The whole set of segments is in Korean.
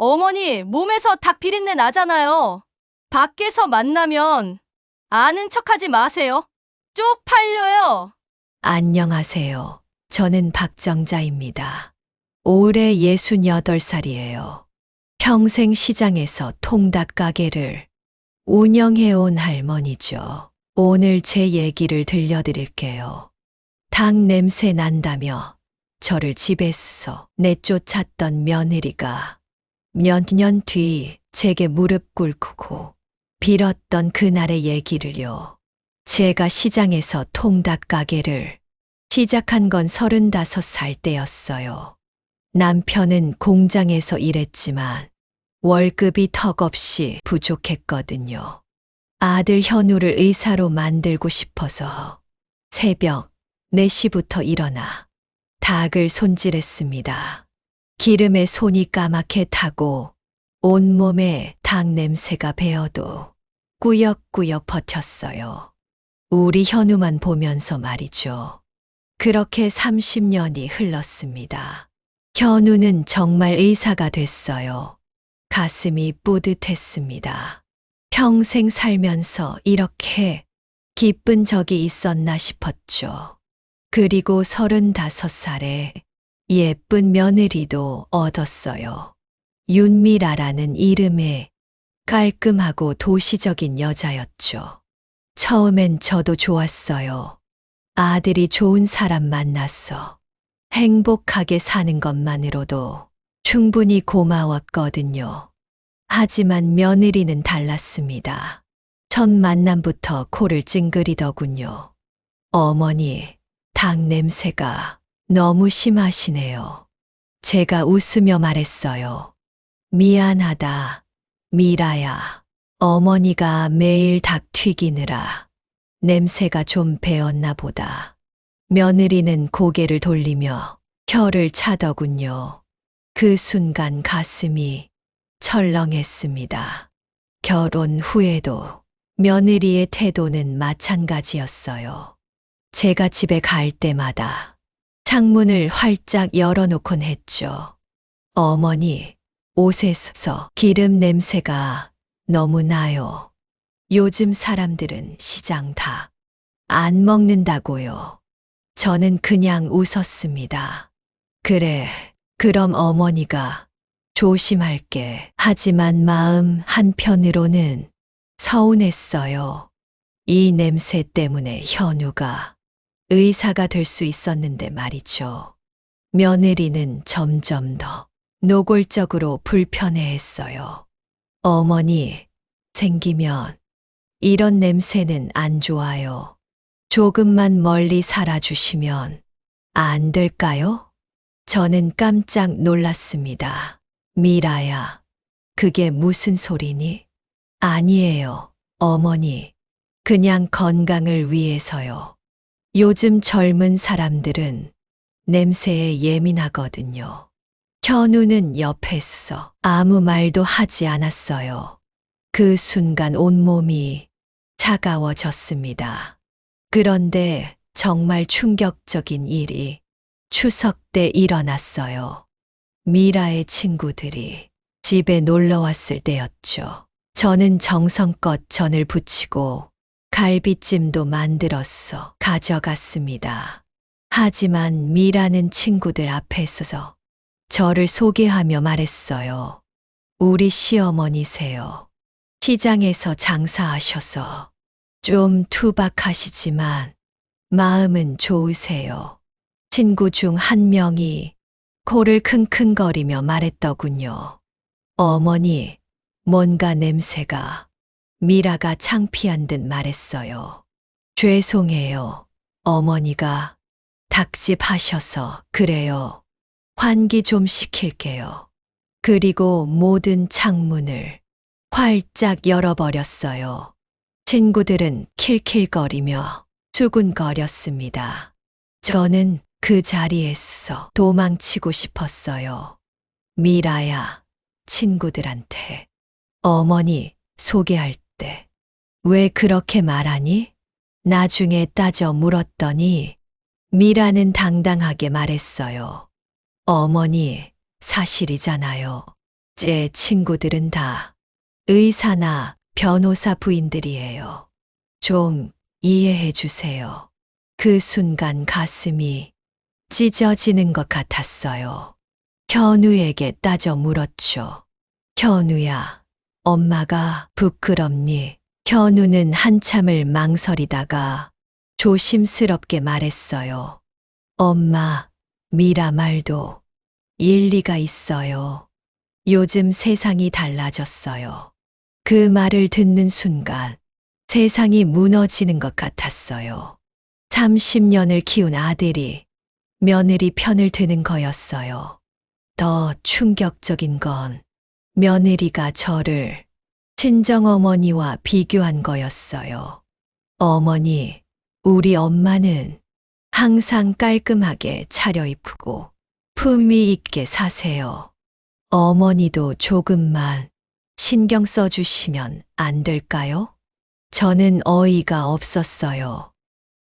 어머니, 몸에서 닭 비린내 나잖아요. 밖에서 만나면 아는 척하지 마세요. 쪽팔려요. 안녕하세요. 저는 박정자입니다. 올해 68살이에요. 평생 시장에서 통닭 가게를 운영해온 할머니죠. 오늘 제 얘기를 들려드릴게요. 닭 냄새 난다며 저를 집에서 내쫓았던 며느리가 몇 년 뒤 제게 무릎 꿇고 빌었던 그날의 얘기를요. 제가 시장에서 통닭 가게를 시작한 건 35살 때였어요. 남편은 공장에서 일했지만 월급이 턱없이 부족했거든요. 아들 현우를 의사로 만들고 싶어서 새벽 4시부터 일어나 닭을 손질했습니다. 기름에 손이 까맣게 타고 온몸에 닭 냄새가 배어도 꾸역꾸역 버텼어요. 우리 현우만 보면서 말이죠. 그렇게 30년이 흘렀습니다. 현우는 정말 의사가 됐어요. 가슴이 뿌듯했습니다. 평생 살면서 이렇게 기쁜 적이 있었나 싶었죠. 그리고 35살에 예쁜 며느리도 얻었어요. 윤미라라는 이름의 깔끔하고 도시적인 여자였죠. 처음엔 저도 좋았어요. 아들이 좋은 사람 만났어. 행복하게 사는 것만으로도 충분히 고마웠거든요. 하지만 며느리는 달랐습니다. 첫 만남부터 코를 찡그리더군요. 어머니, 닭 냄새가 너무 심하시네요. 제가 웃으며 말했어요. 미안하다, 미라야. 어머니가 매일 닭 튀기느라 냄새가 좀 배었나 보다. 며느리는 고개를 돌리며 혀를 차더군요. 그 순간 가슴이 철렁했습니다. 결혼 후에도 며느리의 태도는 마찬가지였어요. 제가 집에 갈 때마다 창문을 활짝 열어놓곤 했죠. 어머니, 옷에서 기름 냄새가 너무 나요. 요즘 사람들은 시장 닭 안 먹는다고요. 저는 그냥 웃었습니다. 그래, 그럼 어머니가 조심할게. 하지만 마음 한편으로는 서운했어요. 이 냄새 때문에 현우가 의사가 될 수 있었는데 말이죠. 며느리는 점점 더 노골적으로 불편해했어요. 어머니, 생기면 이런 냄새는 안 좋아요. 조금만 멀리 살아주시면 안 될까요? 저는 깜짝 놀랐습니다. 미라야, 그게 무슨 소리니? 아니에요, 어머니. 그냥 건강을 위해서요. 요즘 젊은 사람들은 냄새에 예민하거든요. 현우는 옆에서 아무 말도 하지 않았어요. 그 순간 온몸이 차가워졌습니다. 그런데 정말 충격적인 일이 추석 때 일어났어요. 미라의 친구들이 집에 놀러 왔을 때였죠. 저는 정성껏 전을 부치고 갈비찜도 만들었어 가져갔습니다. 하지만 미라는 친구들 앞에서 저를 소개하며 말했어요. 우리 시어머니세요. 시장에서 장사하셔서 좀 투박하시지만 마음은 좋으세요. 친구 중 한 명이 코를 킁킁거리며 말했더군요. 어머니, 뭔가 냄새가. 미라가 창피한 듯 말했어요. 죄송해요. 어머니가 닭집 하셔서 그래요. 환기 좀 시킬게요. 그리고 모든 창문을 활짝 열어버렸어요. 친구들은 킬킬거리며 수군거렸습니다. 저는 그 자리에서 도망치고 싶었어요. 미라야, 친구들한테 어머니 소개할 때 왜 그렇게 말하니? 나중에 따져 물었더니 미라는 당당하게 말했어요. 어머니, 사실이잖아요. 제 친구들은 다 의사나 변호사 부인들이에요. 좀 이해해 주세요. 그 순간 가슴이 찢어지는 것 같았어요. 현우에게 따져 물었죠. 현우야, 엄마가 부끄럽니? 현우는 한참을 망설이다가 조심스럽게 말했어요. 엄마, 미라 말도 일리가 있어요. 요즘 세상이 달라졌어요. 그 말을 듣는 순간 세상이 무너지는 것 같았어요. 30년을 키운 아들이 며느리 편을 드는 거였어요. 더 충격적인 건 며느리가 저를 친정어머니와 비교한 거였어요. 어머니, 우리 엄마는 항상 깔끔하게 차려입고 품위 있게 사세요. 어머니도 조금만 신경 써주시면 안 될까요? 저는 어이가 없었어요.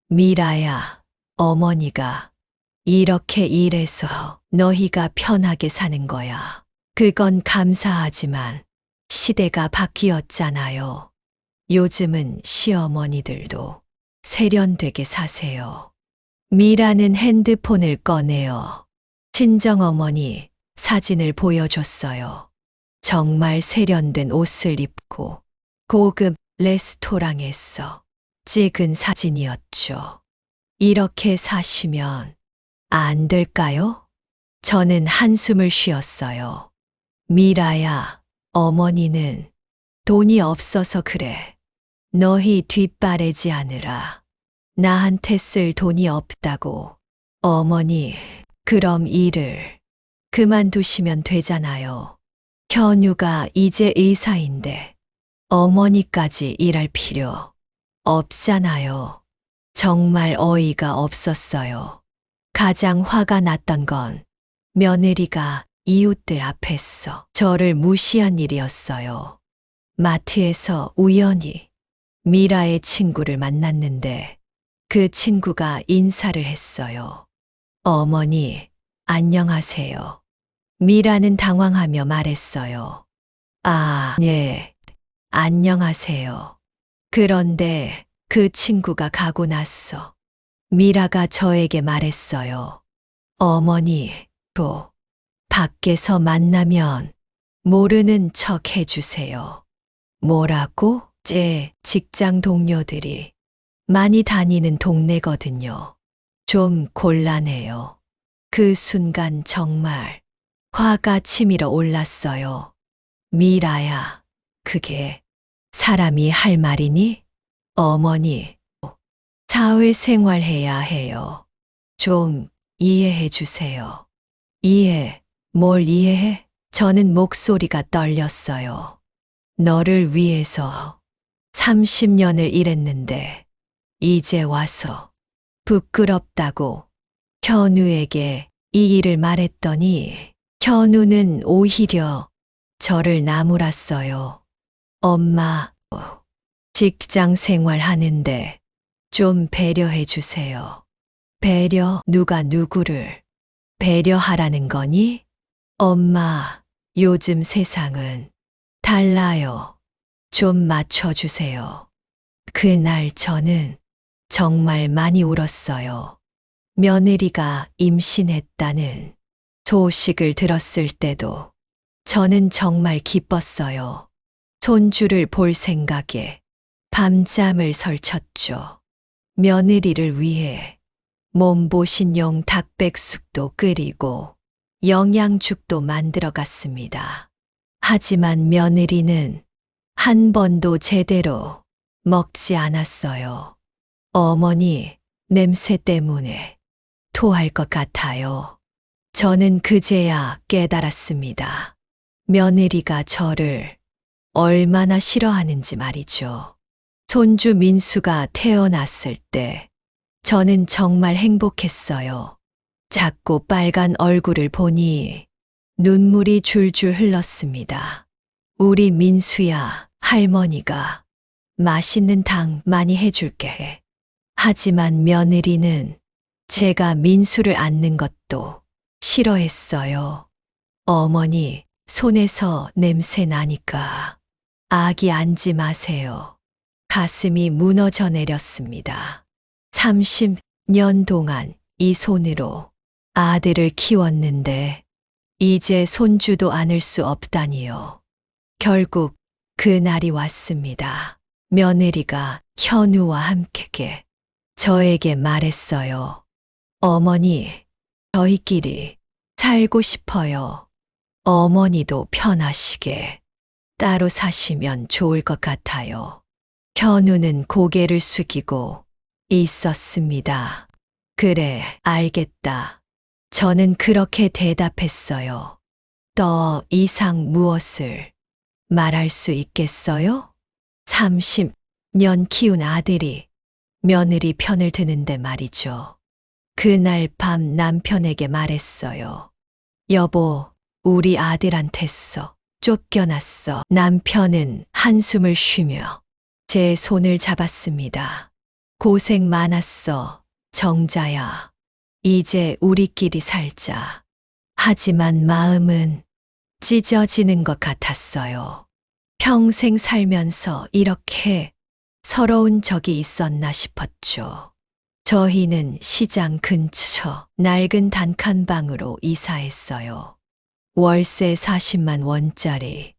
미라야, 어머니가 이렇게 일해서 너희가 편하게 사는 거야. 그건 감사하지만 시대가 바뀌었잖아요. 요즘은 시어머니들도 세련되게 사세요. 미라는 핸드폰을 꺼내어 친정어머니 사진을 보여줬어요. 정말 세련된 옷을 입고 고급 레스토랑에서 찍은 사진이었죠. 이렇게 사시면 안 될까요? 저는 한숨을 쉬었어요. 미라야, 어머니는 돈이 없어서 그래. 너희 뒷바래지 않으라. 나한테 쓸 돈이 없다고. 어머니, 그럼 일을 그만두시면 되잖아요. 현우가 이제 의사인데 어머니까지 일할 필요 없잖아요. 정말 어이가 없었어요. 가장 화가 났던 건 며느리가 이웃들 앞에서 저를 무시한 일이었어요. 마트에서 우연히 미라의 친구를 만났는데 그 친구가 인사를 했어요. 어머니, 안녕하세요. 미라는 당황하며 말했어요. 아, 네, 안녕하세요. 그런데 그 친구가 가고 났어. 미라가 저에게 말했어요. 어머니, 밖에서 만나면 모르는 척 해주세요. 뭐라고? 제 직장 동료들이 많이 다니는 동네거든요. 좀 곤란해요. 그 순간 정말 화가 치밀어 올랐어요. 미라야, 그게 사람이 할 말이니? 어머니, 사회생활 해야 해요. 좀 이해해 주세요. 뭘 이해해? 저는 목소리가 떨렸어요. 너를 위해서 30년을 일했는데 이제 와서 부끄럽다고 현우에게 이 일을 말했더니 현우는 오히려 저를 나무랐어요. 엄마, 직장 생활 하는데 좀 배려해 주세요. 배려? 누가 누구를 배려하라는 거니? 엄마, 요즘 세상은 달라요. 좀 맞춰주세요. 그날 저는 정말 많이 울었어요. 며느리가 임신했다는 소식을 들었을 때도 저는 정말 기뻤어요. 손주를 볼 생각에 밤잠을 설쳤죠. 며느리를 위해 몸보신용 닭백숙도 끓이고 영양죽도 만들어 갔습니다. 하지만 며느리는 한 번도 제대로 먹지 않았어요. 어머니, 냄새 때문에 토할 것 같아요. 저는 그제야 깨달았습니다. 며느리가 저를 얼마나 싫어하는지 말이죠. 손주 민수가 태어났을 때 저는 정말 행복했어요. 작고 빨간 얼굴을 보니 눈물이 줄줄 흘렀습니다. 우리 민수야, 할머니가 맛있는 탕 많이 해줄게. 하지만 며느리는 제가 민수를 안는 것도 싫어했어요. 어머니, 손에서 냄새 나니까 아기 앉지 마세요. 가슴이 무너져 내렸습니다. 30년 동안 이 손으로 아들을 키웠는데 이제 손주도 안을 수 없다니요. 결국 그 날이 왔습니다. 며느리가 현우와 함께 저에게 말했어요. 어머니, 저희끼리 살고 싶어요. 어머니도 편하시게 따로 사시면 좋을 것 같아요. 현우는 고개를 숙이고 있었습니다. 그래, 알겠다. 저는 그렇게 대답했어요. 더 이상 무엇을 말할 수 있겠어요? 30년 키운 아들이 며느리 편을 드는데 말이죠. 그날 밤 남편에게 말했어요. 여보, 우리 아들한테서 쫓겨났어. 남편은 한숨을 쉬며 제 손을 잡았습니다. 고생 많았어, 정자야. 이제 우리끼리 살자. 하지만 마음은 찢어지는 것 같았어요. 평생 살면서 이렇게 서러운 적이 있었나 싶었죠. 저희는 시장 근처 낡은 단칸방으로 이사했어요. 월세 40만 원짜리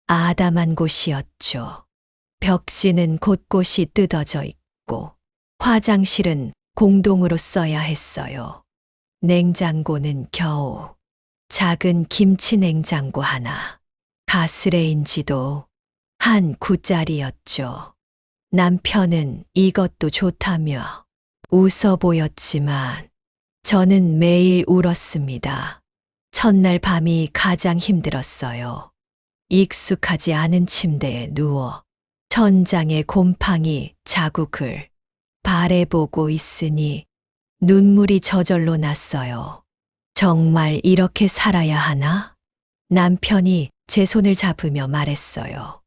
아담한 곳이었죠. 벽지는 곳곳이 뜯어져 있고 화장실은 공동으로 써야 했어요. 냉장고는 겨우 작은 김치 냉장고 하나, 가스레인지도 한 9짜리였죠. 남편은 이것도 좋다며 웃어 보였지만 저는 매일 울었습니다. 첫날 밤이 가장 힘들었어요. 익숙하지 않은 침대에 누워 천장에 곰팡이 자국을 바라보고 있으니 눈물이 저절로 났어요. 정말 이렇게 살아야 하나? 남편이 제 손을 잡으며 말했어요.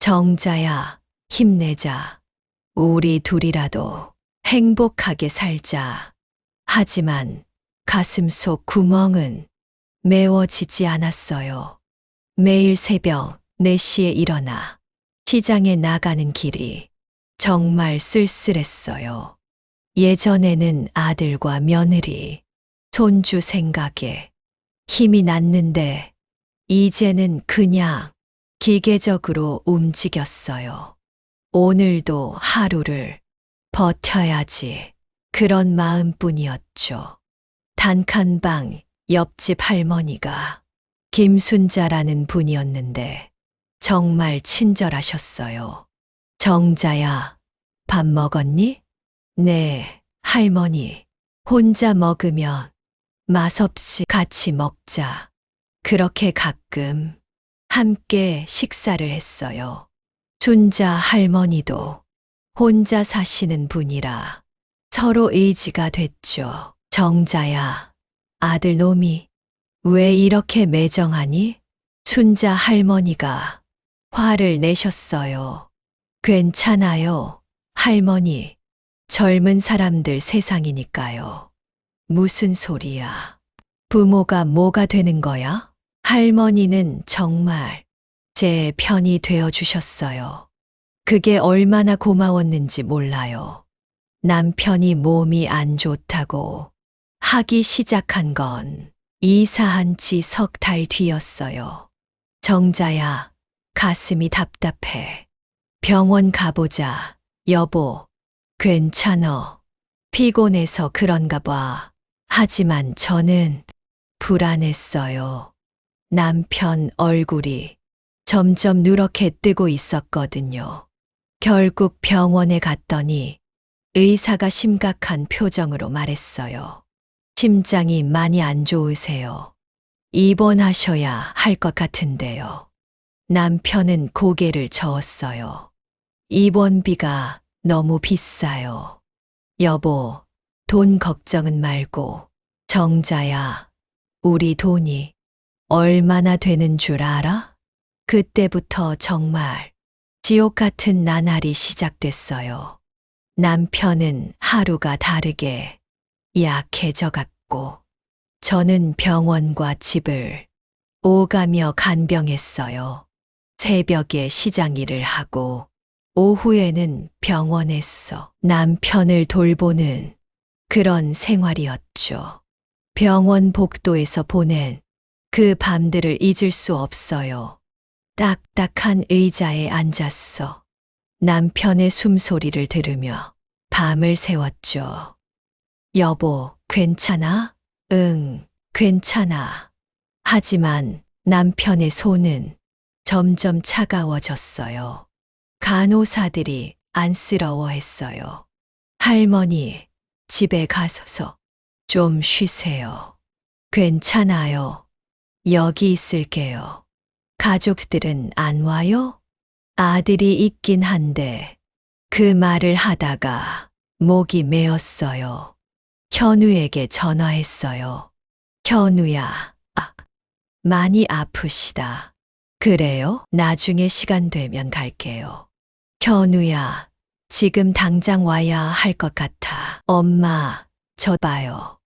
정자야, 힘내자. 우리 둘이라도 행복하게 살자. 하지만 가슴속 구멍은 메워지지 않았어요. 매일 새벽 4시에 일어나 시장에 나가는 길이 정말 쓸쓸했어요. 예전에는 아들과 며느리, 손주 생각에 힘이 났는데 이제는 그냥 기계적으로 움직였어요. 오늘도 하루를 버텨야지. 그런 마음뿐이었죠. 단칸방 옆집 할머니가 김순자라는 분이었는데 정말 친절하셨어요. 정자야, 밥 먹었니? 네, 할머니. 혼자 먹으면 맛없이 같이 먹자. 그렇게 가끔 함께 식사를 했어요. 순자 할머니도 혼자 사시는 분이라 서로 의지가 됐죠. 정자야, 아들 놈이 왜 이렇게 매정하니? 순자 할머니가 화를 내셨어요. 괜찮아요, 할머니. 젊은 사람들 세상이니까요. 무슨 소리야. 부모가 뭐가 되는 거야? 할머니는 정말 제 편이 되어 주셨어요. 그게 얼마나 고마웠는지 몰라요. 남편이 몸이 안 좋다고 하기 시작한 건 이사한 지 석 달 뒤였어요. 정자야, 가슴이 답답해. 병원 가보자, 여보. 괜찮어. 피곤해서 그런가 봐. 하지만 저는 불안했어요. 남편 얼굴이 점점 누렇게 뜨고 있었거든요. 결국 병원에 갔더니 의사가 심각한 표정으로 말했어요. 심장이 많이 안 좋으세요. 입원하셔야 할 것 같은데요. 남편은 고개를 저었어요. 입원비가 너무 비싸요. 여보, 돈 걱정은 말고 정자야, 우리 돈이 얼마나 되는 줄 알아? 그때부터 정말 지옥 같은 나날이 시작됐어요. 남편은 하루가 다르게 약해져 갔고 저는 병원과 집을 오가며 간병했어요. 새벽에 시장 일을 하고 오후에는 병원에서 남편을 돌보는 그런 생활이었죠. 병원 복도에서 보낸 그 밤들을 잊을 수 없어요. 딱딱한 의자에 앉았어. 남편의 숨소리를 들으며 밤을 새웠죠. 여보, 괜찮아? 응, 괜찮아. 하지만 남편의 손은 점점 차가워졌어요. 간호사들이 안쓰러워했어요. 할머니, 집에 가서서 좀 쉬세요. 괜찮아요. 여기 있을게요. 가족들은 안 와요? 아들이 있긴 한데 그 말을 하다가 목이 메었어요. 현우에게 전화했어요. 현우야, 많이 아프시다. 그래요? 나중에 시간 되면 갈게요. 현우야, 지금 당장 와야 할 것 같아. 엄마, 저 봐요.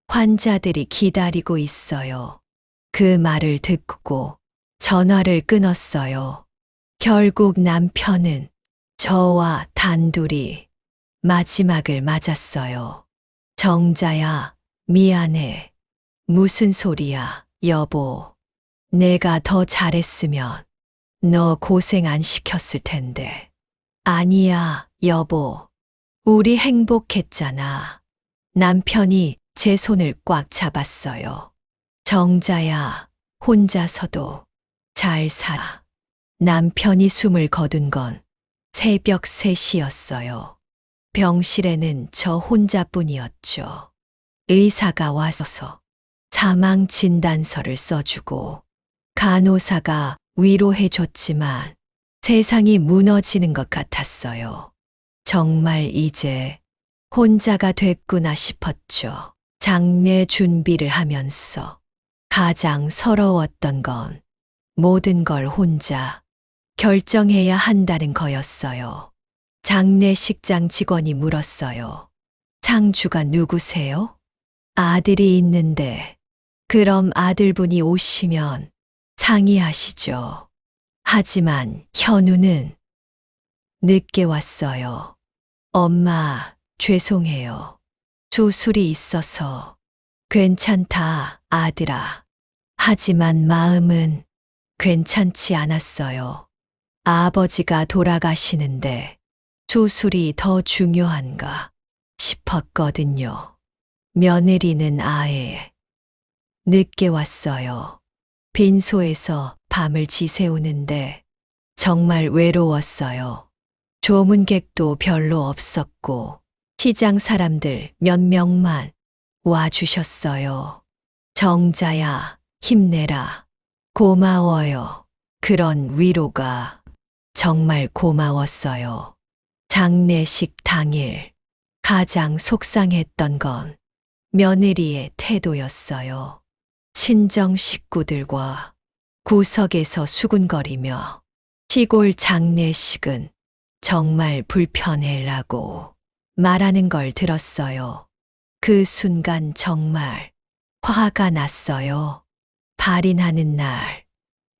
환자들이 기다리고 있어요. 그 말을 듣고 전화를 끊었어요. 결국 남편은 저와 단둘이 마지막을 맞았어요. 정자야, 미안해. 무슨 소리야, 여보. 내가 더 잘했으면 너 고생 안 시켰을 텐데. 아니야, 여보. 우리 행복했잖아. 남편이 제 손을 꽉 잡았어요. 정자야, 혼자서도 잘 살아. 남편이 숨을 거둔 건 새벽 3시였어요. 병실에는 저 혼자뿐이었죠. 의사가 와서 사망 진단서를 써주고 간호사가 위로해줬지만 세상이 무너지는 것 같았어요. 정말 이제 혼자가 됐구나 싶었죠. 장례 준비를 하면서 가장 서러웠던 건 모든 걸 혼자 결정해야 한다는 거였어요. 장례식장 직원이 물었어요. 상주가 누구세요? 아들이 있는데 그럼 아들분이 오시면 상의하시죠. 하지만 현우는 늦게 왔어요. 엄마, 죄송해요. 수술이 있어서 괜찮다, 아들아. 하지만 마음은 괜찮지 않았어요. 아버지가 돌아가시는데 수술이 더 중요한가 싶었거든요. 며느리는 아예 늦게 왔어요. 빈소에서 밤을 지새우는데 정말 외로웠어요. 조문객도 별로 없었고 시장 사람들 몇 명만 와주셨어요. 정자야, 힘내라. 고마워요. 그런 위로가 정말 고마웠어요. 장례식 당일 가장 속상했던 건 며느리의 태도였어요. 친정 식구들과 구석에서 수군거리며 시골 장례식은 정말 불편해라고 말하는 걸 들었어요. 그 순간 정말 화가 났어요. 발인하는 날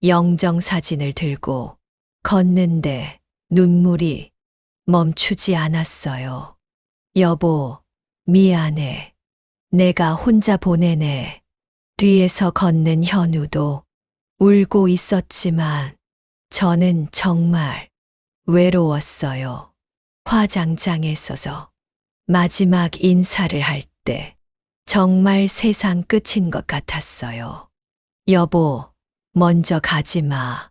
영정사진을 들고 걷는데 눈물이 멈추지 않았어요. 여보, 미안해. 내가 혼자 보내네. 뒤에서 걷는 현우도 울고 있었지만 저는 정말 외로웠어요. 화장장에 서서 마지막 인사를 할 때 정말 세상 끝인 것 같았어요. 여보, 먼저 가지 마.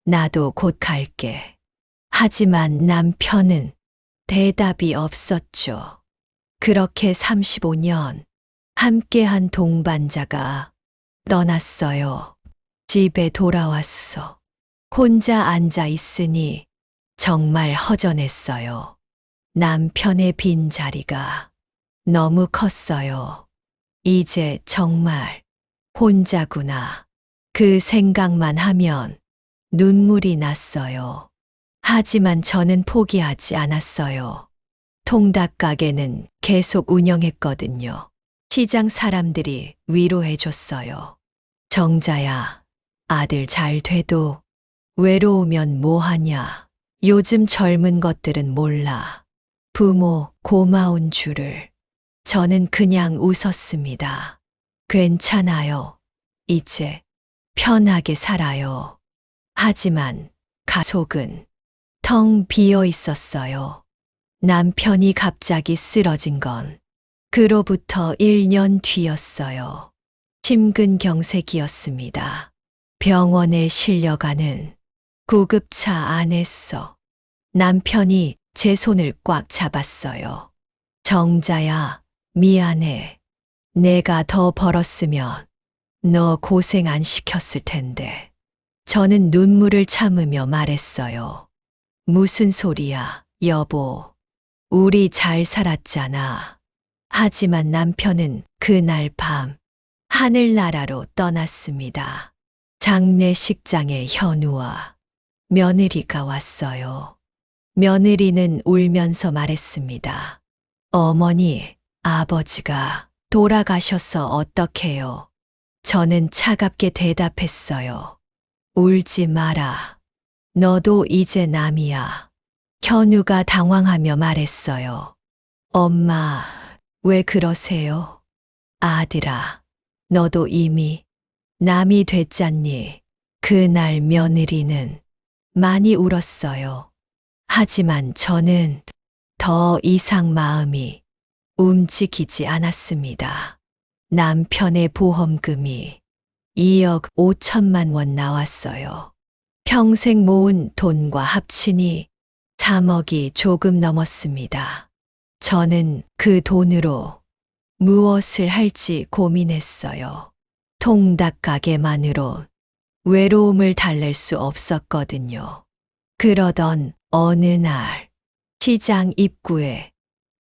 나도 곧 갈게. 하지만 남편은 대답이 없었죠. 그렇게 35년 함께한 동반자가 떠났어요. 집에 돌아왔어. 혼자 앉아 있으니 정말 허전했어요. 남편의 빈자리가 너무 컸어요. 이제 정말 혼자구나. 그 생각만 하면 눈물이 났어요. 하지만 저는 포기하지 않았어요. 통닭가게는 계속 운영했거든요. 시장 사람들이 위로해줬어요. 정자야, 아들 잘 돼도 외로우면 뭐하냐. 요즘 젊은 것들은 몰라. 부모 고마운 줄을. 저는 그냥 웃었습니다. 괜찮아요. 이제 편하게 살아요. 하지만 가족은 텅 비어 있었어요. 남편이 갑자기 쓰러진 건 그로부터 1년 뒤였어요. 심근경색이었습니다. 병원에 실려가는 구급차 안에서 남편이 제 손을 꽉 잡았어요. 정자야, 미안해. 내가 더 벌었으면 너 고생 안 시켰을 텐데. 저는 눈물을 참으며 말했어요. 무슨 소리야, 여보. 우리 잘 살았잖아. 하지만 남편은 그날 밤 하늘나라로 떠났습니다. 장례식장에 현우와 며느리가 왔어요. 며느리는 울면서 말했습니다. 어머니, 아버지가 돌아가셔서 어떡해요? 저는 차갑게 대답했어요. 울지 마라. 너도 이제 남이야. 현우가 당황하며 말했어요. 엄마, 왜 그러세요? 아들아, 너도 이미 남이 됐잖니. 그날 며느리는 많이 울었어요. 하지만 저는 더 이상 마음이 움직이지 않았습니다. 남편의 보험금이 2억 5천만 원 나왔어요. 평생 모은 돈과 합치니 3억이 조금 넘었습니다. 저는 그 돈으로 무엇을 할지 고민했어요. 통닭 가게만으로 외로움을 달랠 수 없었거든요. 그러던 어느 날 시장 입구에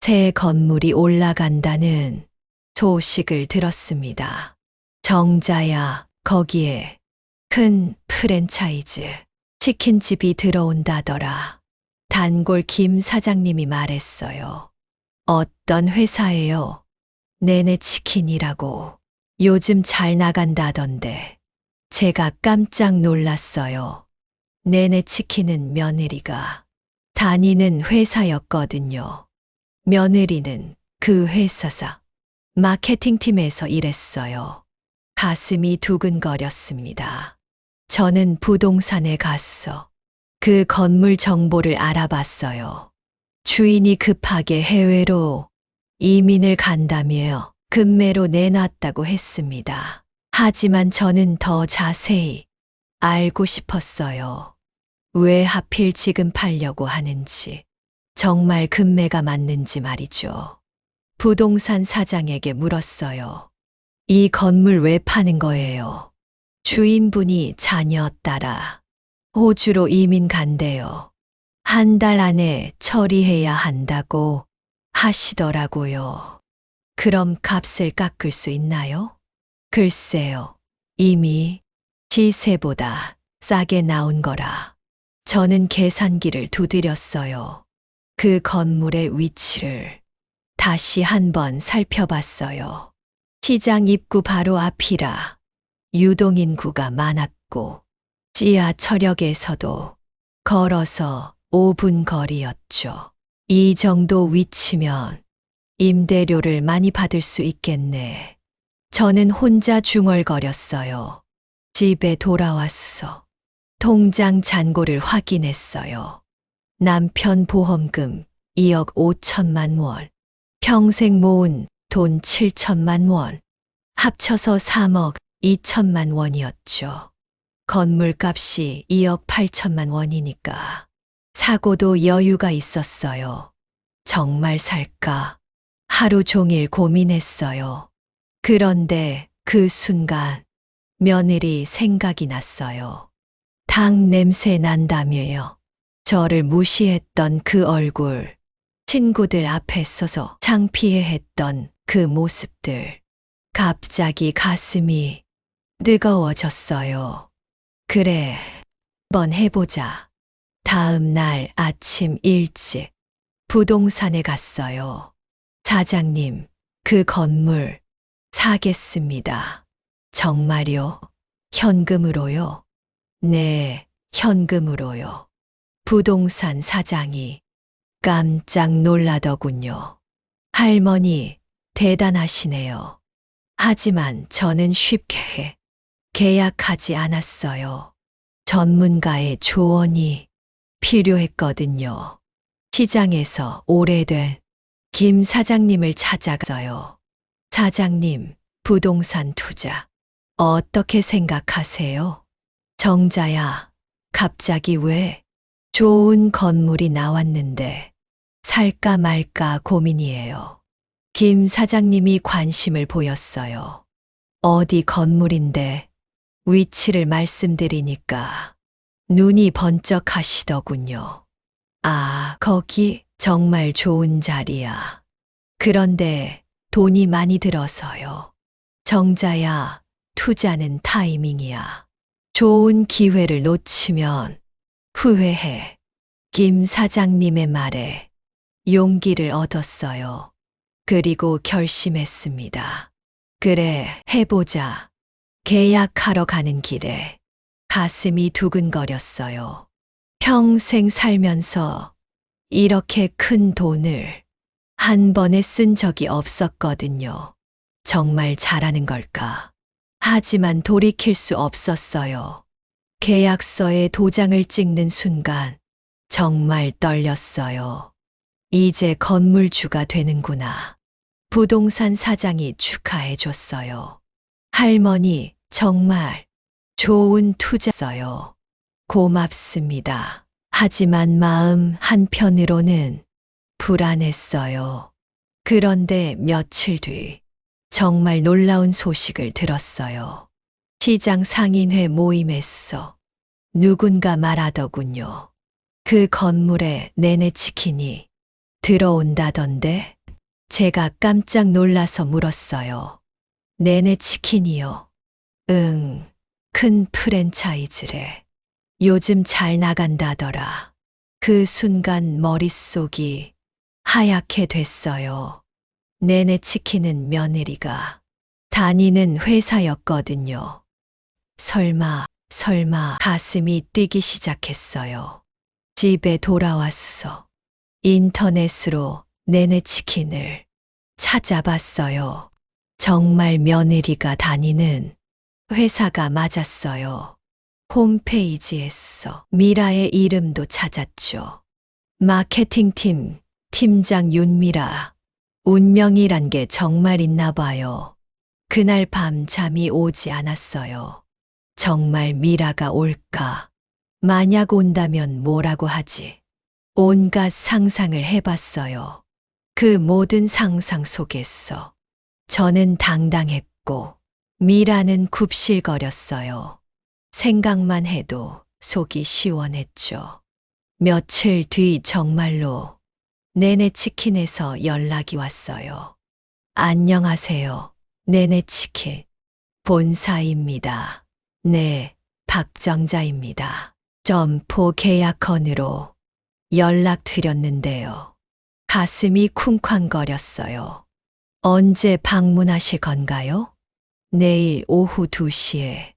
새 건물이 올라간다는 소식을 들었습니다. 정자야, 거기에 큰 프랜차이즈 치킨집이 들어온다더라. 단골 김 사장님이 말했어요. 어떤 회사예요? 내내 치킨이라고. 요즘 잘 나간다던데. 제가 깜짝 놀랐어요. 내내 치킨은 며느리가 다니는 회사였거든요. 며느리는 그 회사사 마케팅팀에서 일했어요. 가슴이 두근거렸습니다. 저는 부동산에 갔어. 그 건물 정보를 알아봤어요. 주인이 급하게 해외로 이민을 간다며 급매로 내놨다고 했습니다. 하지만 저는 더 자세히 알고 싶었어요. 왜 하필 지금 팔려고 하는지, 정말 급매가 맞는지 말이죠. 부동산 사장에게 물었어요. 이 건물 왜 파는 거예요? 주인분이 자녀 따라 호주로 이민 간대요. 한 달 안에 처리해야 한다고 하시더라고요. 그럼 값을 깎을 수 있나요? 글쎄요. 이미 시세보다 싸게 나온 거라. 저는 계산기를 두드렸어요. 그 건물의 위치를 다시 한번 살펴봤어요. 시장 입구 바로 앞이라 유동인구가 많았고 지하철역에서도 걸어서 5분 거리였죠. 이 정도 위치면 임대료를 많이 받을 수 있겠네. 저는 혼자 중얼거렸어요. 집에 돌아왔어. 통장 잔고를 확인했어요. 남편 보험금 2억 5천만 원, 평생 모은 돈 7천만 원, 합쳐서 3억 2천만 원이었죠. 건물값이 2억 8천만 원이니까 사고도 여유가 있었어요. 정말 살까? 하루 종일 고민했어요. 그런데 그 순간 며느리 생각이 났어요. 닭 냄새 난다며요. 저를 무시했던 그 얼굴, 친구들 앞에 서서 창피해했던 그 모습들. 갑자기 가슴이 뜨거워졌어요. 그래, 한번 해보자. 다음 날 아침 일찍 부동산에 갔어요. 사장님, 그 건물 사겠습니다. 정말요? 현금으로요? 네, 현금으로요. 부동산 사장이 깜짝 놀라더군요. 할머니, 대단하시네요. 하지만 저는 쉽게 계약하지 않았어요. 전문가의 조언이 필요했거든요. 시장에서 오래된 김 사장님을 찾아가서요. 사장님, 부동산 투자 어떻게 생각하세요? 정자야, 갑자기 왜 좋은 건물이 나왔는데 살까 말까 고민이에요. 김 사장님이 관심을 보였어요. 어디 건물인데 위치를 말씀드리니까 눈이 번쩍 하시더군요. 아, 거기 정말 좋은 자리야. 그런데 돈이 많이 들어서요. 정자야, 투자는 타이밍이야. 좋은 기회를 놓치면 후회해. 김 사장님의 말에 용기를 얻었어요. 그리고 결심했습니다. 그래, 해보자. 계약하러 가는 길에 가슴이 두근거렸어요. 평생 살면서 이렇게 큰 돈을 한 번에 쓴 적이 없었거든요. 정말 잘하는 걸까? 하지만 돌이킬 수 없었어요. 계약서에 도장을 찍는 순간 정말 떨렸어요. 이제 건물주가 되는구나. 부동산 사장이 축하해 줬어요. 할머니, 정말 좋은 투자였어요. 고맙습니다. 하지만 마음 한편으로는 불안했어요. 그런데 며칠 뒤 정말 놀라운 소식을 들었어요. 시장 상인회 모임에서 누군가 말하더군요. 그 건물에 내내 치킨이 들어온다던데. 제가 깜짝 놀라서 물었어요. 내내 치킨이요? 응, 큰 프랜차이즈래. 요즘 잘 나간다더라. 그 순간 머릿속이 하얗게 됐어요. 내내 치킨은 며느리가 다니는 회사였거든요. 설마 가슴이 뛰기 시작했어요. 집에 돌아왔어. 인터넷으로 내내 치킨을 찾아봤어요. 정말 며느리가 다니는 회사가 맞았어요. 홈페이지에서 미라의 이름도 찾았죠. 마케팅팀 팀장 윤미라. 운명이란 게 정말 있나 봐요. 그날 밤 잠이 오지 않았어요. 정말 미라가 올까? 만약 온다면 뭐라고 하지? 온갖 상상을 해봤어요. 그 모든 상상 속에서 저는 당당했고 미라는 굽실거렸어요. 생각만 해도 속이 시원했죠. 며칠 뒤 정말로 내내치킨에서 연락이 왔어요. 안녕하세요. 내내치킨 본사입니다. 네, 박정자입니다. 점포 계약 건으로 연락드렸는데요. 가슴이 쿵쾅거렸어요. 언제 방문하실 건가요? 내일 오후 2시에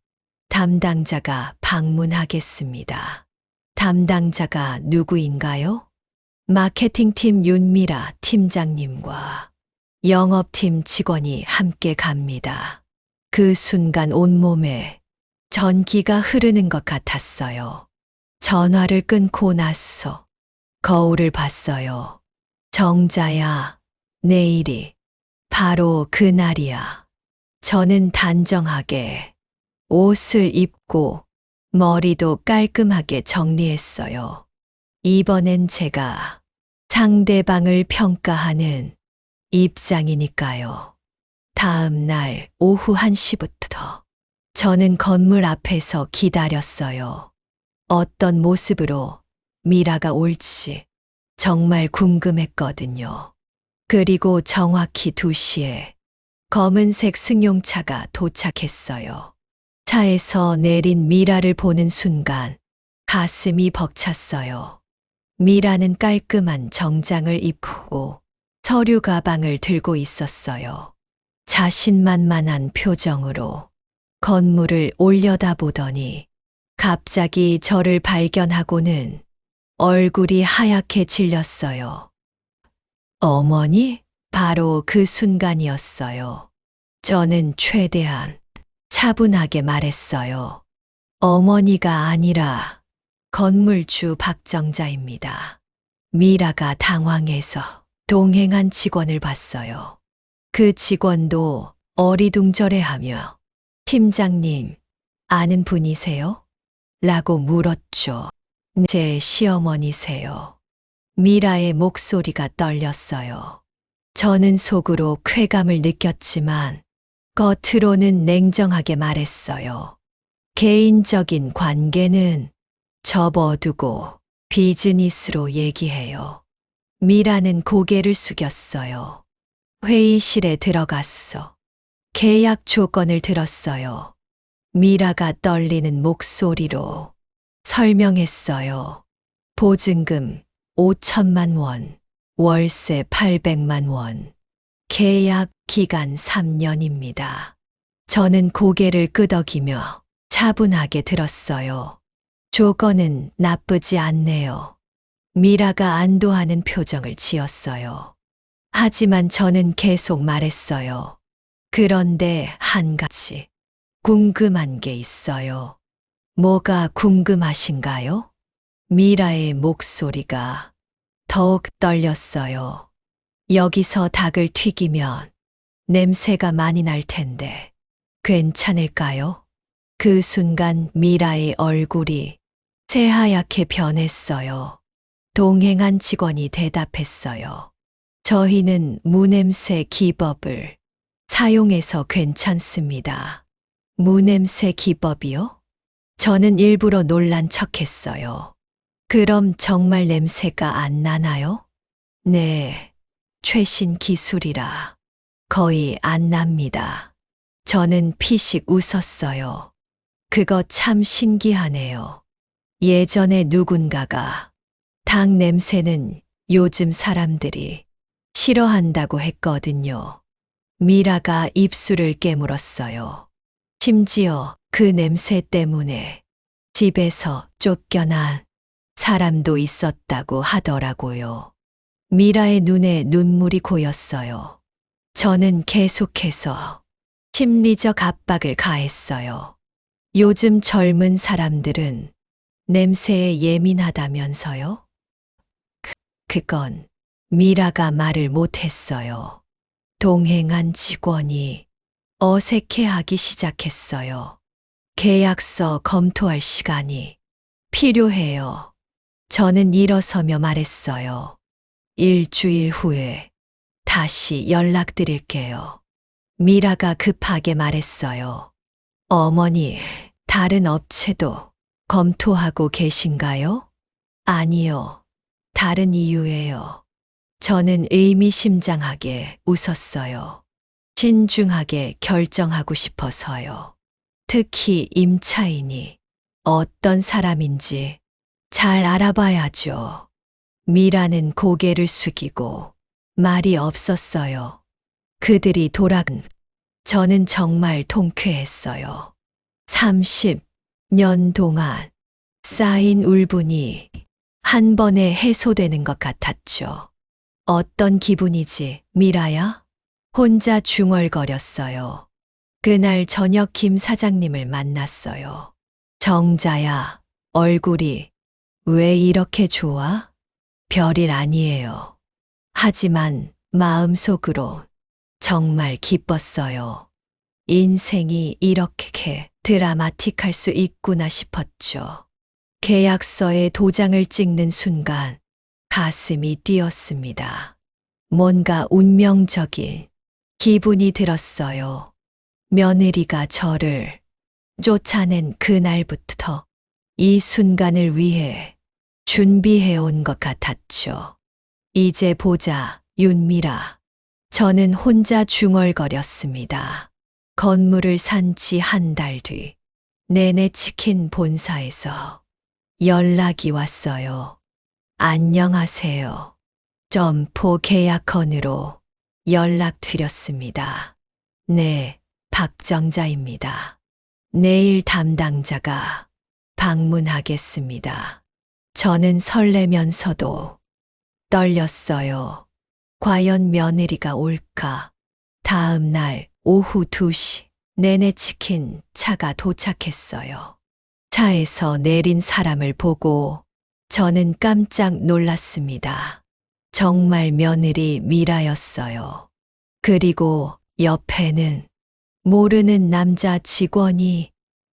담당자가 방문하겠습니다. 담당자가 누구인가요? 마케팅팀 윤미라 팀장님과 영업팀 직원이 함께 갑니다. 그 순간 온몸에 전기가 흐르는 것 같았어요. 전화를 끊고 나서 거울을 봤어요. 정자야, 내일이 바로 그날이야. 저는 단정하게 옷을 입고 머리도 깔끔하게 정리했어요. 이번엔 제가 상대방을 평가하는 입장이니까요. 다음 날 오후 1시부터 저는 건물 앞에서 기다렸어요. 어떤 모습으로 미라가 올지 정말 궁금했거든요. 그리고 정확히 2시에 검은색 승용차가 도착했어요. 차에서 내린 미라를 보는 순간 가슴이 벅찼어요. 미라는 깔끔한 정장을 입고 서류 가방을 들고 있었어요. 자신만만한 표정으로 건물을 올려다보더니 갑자기 저를 발견하고는 얼굴이 하얗게 질렸어요. 어머니? 바로 그 순간이었어요. 저는 최대한 차분하게 말했어요. 어머니가 아니라 건물주 박정자입니다. 미라가 당황해서 동행한 직원을 봤어요. 그 직원도 어리둥절해하며 팀장님, 아는 분이세요? 라고 물었죠. 제 시어머니세요. 미라의 목소리가 떨렸어요. 저는 속으로 쾌감을 느꼈지만 겉으로는 냉정하게 말했어요. 개인적인 관계는 접어두고 비즈니스로 얘기해요. 미라는 고개를 숙였어요. 회의실에 들어갔어. 계약 조건을 들었어요. 미라가 떨리는 목소리로 설명했어요. 보증금 5천만 원, 월세 800만 원, 계약 기간 3년입니다. 저는 고개를 끄덕이며 차분하게 들었어요. 조건은 나쁘지 않네요. 미라가 안도하는 표정을 지었어요. 하지만 저는 계속 말했어요. 그런데 한 가지 궁금한 게 있어요. 뭐가 궁금하신가요? 미라의 목소리가 더욱 떨렸어요. 여기서 닭을 튀기면 냄새가 많이 날 텐데 괜찮을까요? 그 순간 미라의 얼굴이 새하얗게 변했어요. 동행한 직원이 대답했어요. 저희는 무냄새 기법을 사용해서 괜찮습니다. 무냄새 기법이요? 저는 일부러 놀란 척했어요. 그럼 정말 냄새가 안 나나요? 네, 최신 기술이라 거의 안 납니다. 저는 피식 웃었어요. 그거 참 신기하네요. 예전에 누군가가 닭 냄새는 요즘 사람들이 싫어한다고 했거든요. 미라가 입술을 깨물었어요. 심지어 그 냄새 때문에 집에서 쫓겨난 사람도 있었다고 하더라고요. 미라의 눈에 눈물이 고였어요. 저는 계속해서 심리적 압박을 가했어요. 요즘 젊은 사람들은 냄새에 예민하다면서요? 그건 미라가 말을 못했어요. 동행한 직원이 어색해하기 시작했어요. 계약서 검토할 시간이 필요해요. 저는 일어서며 말했어요. 일주일 후에 다시 연락드릴게요. 미라가 급하게 말했어요. 어머니, 다른 업체도 검토하고 계신가요? 아니요. 다른 이유예요. 저는 의미심장하게 웃었어요. 신중하게 결정하고 싶어서요. 특히 임차인이 어떤 사람인지 잘 알아봐야죠. 미라는 고개를 숙이고 말이 없었어요. 그들이 돌아간 저는 정말 통쾌했어요. 30년 동안 쌓인 울분이 한 번에 해소되는 것 같았죠. 어떤 기분이지, 미라야? 혼자 중얼거렸어요. 그날 저녁 김 사장님을 만났어요. 정자야, 얼굴이 왜 이렇게 좋아? 별일 아니에요. 하지만 마음속으로 정말 기뻤어요. 인생이 이렇게 드라마틱할 수 있구나 싶었죠. 계약서에 도장을 찍는 순간 가슴이 뛰었습니다. 뭔가 운명적인 기분이 들었어요. 며느리가 저를 쫓아낸 그날부터 이 순간을 위해 준비해온 것 같았죠. 이제 보자, 윤미라. 저는 혼자 중얼거렸습니다. 건물을 산 지 한 달 뒤, 내내 치킨 본사에서 연락이 왔어요. 안녕하세요. 점포 계약건으로 연락드렸습니다. 네, 박정자입니다. 내일 담당자가 방문하겠습니다. 저는 설레면서도 떨렸어요. 과연 며느리가 올까? 다음 날 오후 2시 내내 치킨 차가 도착했어요. 차에서 내린 사람을 보고 저는 깜짝 놀랐습니다. 정말 며느리 미라였어요. 그리고 옆에는 모르는 남자 직원이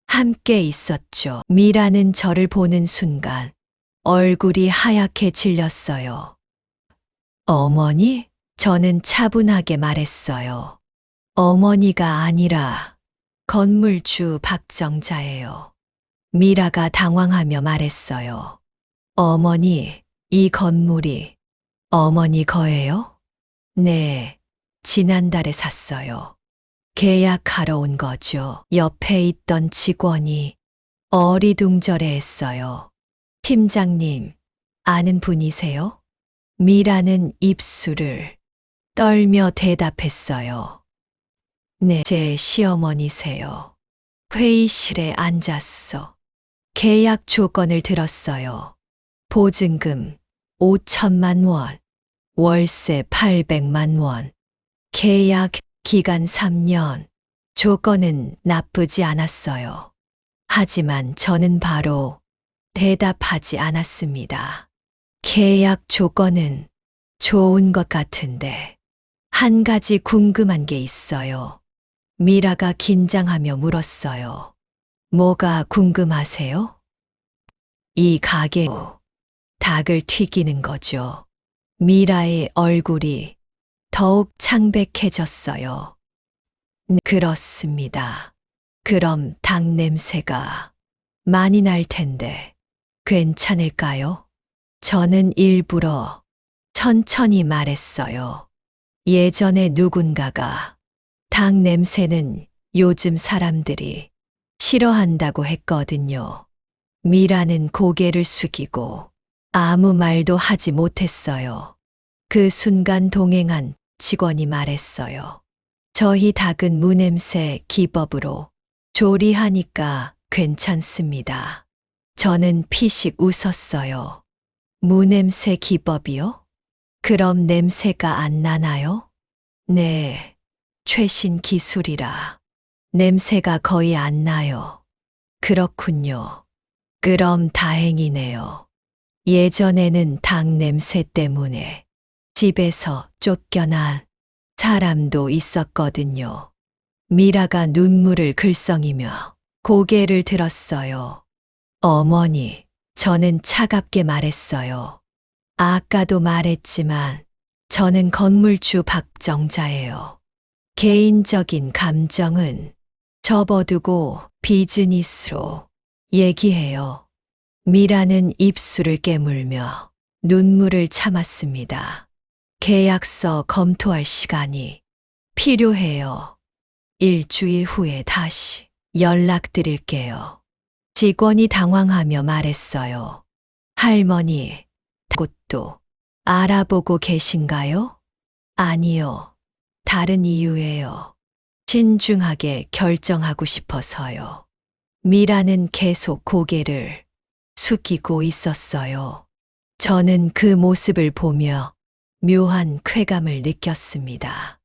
함께 있었죠. 미라는 저를 보는 순간 얼굴이 하얗게 질렸어요. 어머니? 저는 차분하게 말했어요. 어머니가 아니라 건물주 박정자예요. 미라가 당황하며 말했어요. 어머니, 이 건물이 어머니 거예요? 네, 지난달에 샀어요. 계약하러 온 거죠. 옆에 있던 직원이 어리둥절해 했어요. 팀장님, 아는 분이세요? 미라는 입술을 떨며 대답했어요. 네, 제 시어머니세요. 회의실에 앉았어. 계약 조건을 들었어요. 보증금 5천만 원, 월세 800만 원, 계약 기간 3년. 조건은 나쁘지 않았어요. 하지만 저는 바로 대답하지 않았습니다. 계약 조건은 좋은 것 같은데 한 가지 궁금한 게 있어요. 미라가 긴장하며 물었어요. 뭐가 궁금하세요? 이 가게 닭을 튀기는 거죠. 미라의 얼굴이 더욱 창백해졌어요. 네, 그렇습니다. 그럼 닭 냄새가 많이 날 텐데 괜찮을까요? 저는 일부러 천천히 말했어요. 예전에 누군가가 닭 냄새는 요즘 사람들이 싫어한다고 했거든요. 미라는 고개를 숙이고 아무 말도 하지 못했어요. 그 순간 동행한 직원이 말했어요. 저희 닭은 무냄새 기법으로 조리하니까 괜찮습니다. 저는 피식 웃었어요. 무냄새 기법이요? 그럼 냄새가 안 나나요? 네, 최신 기술이라 냄새가 거의 안 나요. 그렇군요. 그럼 다행이네요. 예전에는 닭 냄새 때문에 집에서 쫓겨난 사람도 있었거든요. 미라가 눈물을 글썽이며 고개를 들었어요. 어머니, 저는 차갑게 말했어요. 아까도 말했지만 저는 건물주 박정자예요. 개인적인 감정은 접어두고 비즈니스로 얘기해요. 미라는 입술을 깨물며 눈물을 참았습니다. 계약서 검토할 시간이 필요해요. 일주일 후에 다시 연락드릴게요. 직원이 당황하며 말했어요. 할머니, 곳도 알아보고 계신가요? 아니요. 다른 이유예요. 신중하게 결정하고 싶어서요. 미라는 계속 고개를 숙이고 있었어요. 저는 그 모습을 보며 묘한 쾌감을 느꼈습니다.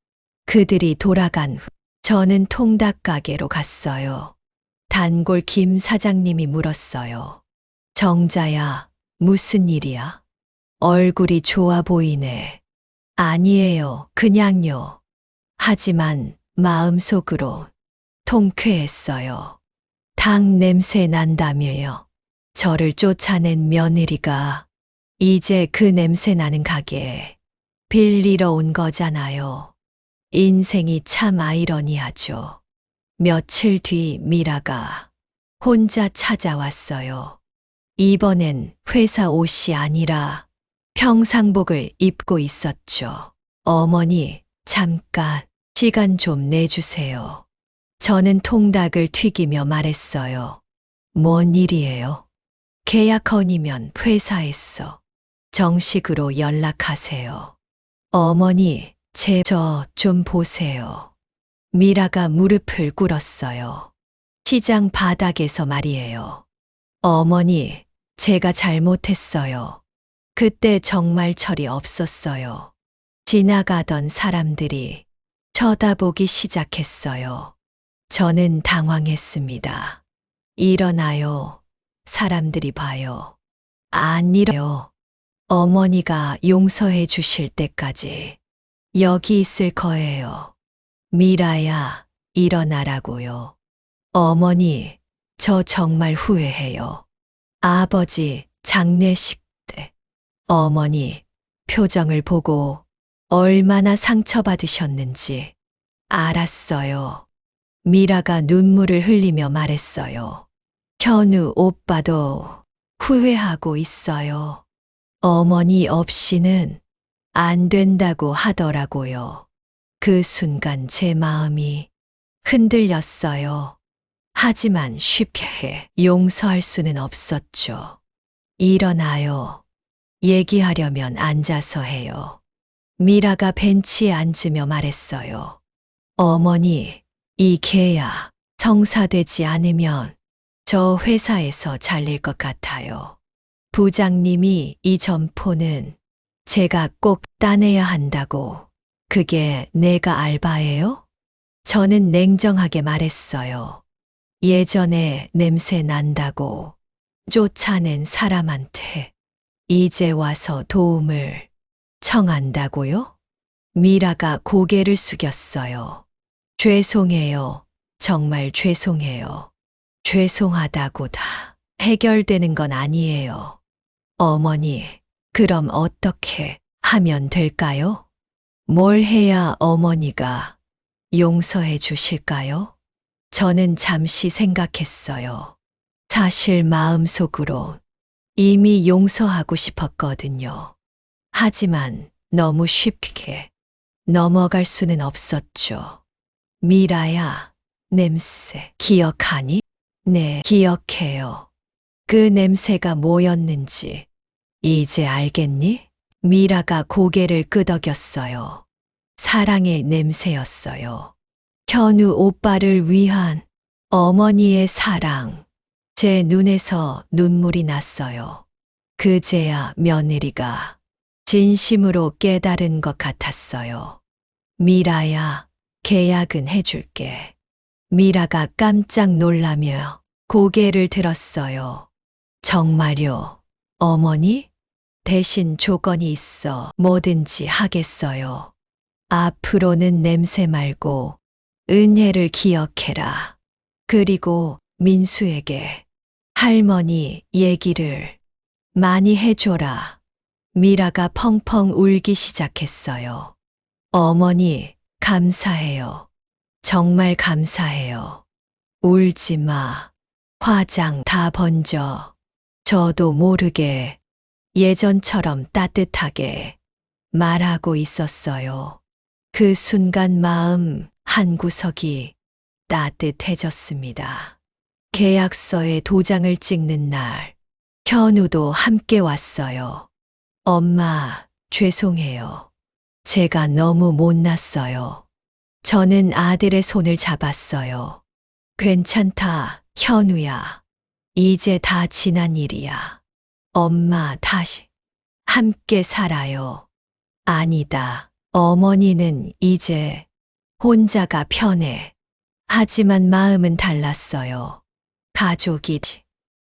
그들이 돌아간 후 저는 통닭 가게로 갔어요. 단골 김 사장님이 물었어요. 정자야, 무슨 일이야? 얼굴이 좋아 보이네. 아니에요, 그냥요. 하지만 마음속으로 통쾌했어요. 닭 냄새 난다며요. 저를 쫓아낸 며느리가 이제 그 냄새 나는 가게에 빌리러 온 거잖아요. 인생이 참 아이러니하죠. 며칠 뒤 미라가 혼자 찾아왔어요. 이번엔 회사 옷이 아니라 평상복을 입고 있었죠. 어머니, 잠깐 시간 좀 내주세요. 저는 통닭을 튀기며 말했어요. 뭔 일이에요? 계약 건이면 회사에서 정식으로 연락하세요. 어머니, 저 좀 보세요. 미라가 무릎을 꿇었어요. 시장 바닥에서 말이에요. 어머니, 제가 잘못했어요. 그때 정말 철이 없었어요. 지나가던 사람들이 쳐다보기 시작했어요. 저는 당황했습니다. 일어나요. 사람들이 봐요. 안 일어요. 어머니가 용서해 주실 때까지 여기 있을 거예요. 미라야, 일어나라고요. 어머니, 저 정말 후회해요. 아버지, 장례식 때 어머니 표정을 보고 얼마나 상처받으셨는지 알았어요. 미라가 눈물을 흘리며 말했어요. 현우 오빠도 후회하고 있어요. 어머니 없이는 안 된다고 하더라고요. 그 순간 제 마음이 흔들렸어요. 하지만 쉽게 용서할 수는 없었죠. 일어나요. 얘기하려면 앉아서 해요. 미라가 벤치에 앉으며 말했어요. 어머니, 이 계약 성사되지 않으면 저 회사에서 잘릴 것 같아요. 부장님이 이 점포는 제가 꼭 따내야 한다고. 그게 내가 알바예요? 저는 냉정하게 말했어요. 예전에 냄새 난다고 쫓아낸 사람한테 이제 와서 도움을 청한다고요? 미라가 고개를 숙였어요. 죄송해요. 정말 죄송해요. 죄송하다고 다 해결되는 건 아니에요. 어머니, 그럼 어떻게 하면 될까요? 뭘 해야 어머니가 용서해 주실까요? 저는 잠시 생각했어요. 사실 마음속으로 이미 용서하고 싶었거든요. 하지만 너무 쉽게 넘어갈 수는 없었죠. 미라야, 냄새 기억하니? 네, 기억해요. 그 냄새가 뭐였는지 이제 알겠니? 미라가 고개를 끄덕였어요. 사랑의 냄새였어요. 현우 오빠를 위한 어머니의 사랑. 제 눈에서 눈물이 났어요. 그제야 며느리가 진심으로 깨달은 것 같았어요. 미라야, 계약은 해줄게. 미라가 깜짝 놀라며 고개를 들었어요. 정말요, 어머니? 대신 조건이 있어 뭐든지 하겠어요. 앞으로는 냄새 말고 은혜를 기억해라. 그리고 민수에게 할머니 얘기를 많이 해줘라. 미라가 펑펑 울기 시작했어요. 어머니, 감사해요. 정말 감사해요. 울지 마. 화장 다 번져. 저도 모르게 예전처럼 따뜻하게 말하고 있었어요. 그 순간 마음 한구석이 따뜻해졌습니다. 계약서에 도장을 찍는 날, 현우도 함께 왔어요. 엄마, 죄송해요. 제가 너무 못났어요. 저는 아들의 손을 잡았어요. 괜찮다, 현우야. 이제 다 지난 일이야. 엄마 다시 함께 살아요. 아니다. 어머니는 이제 혼자가 편해. 하지만 마음은 달랐어요. 가족이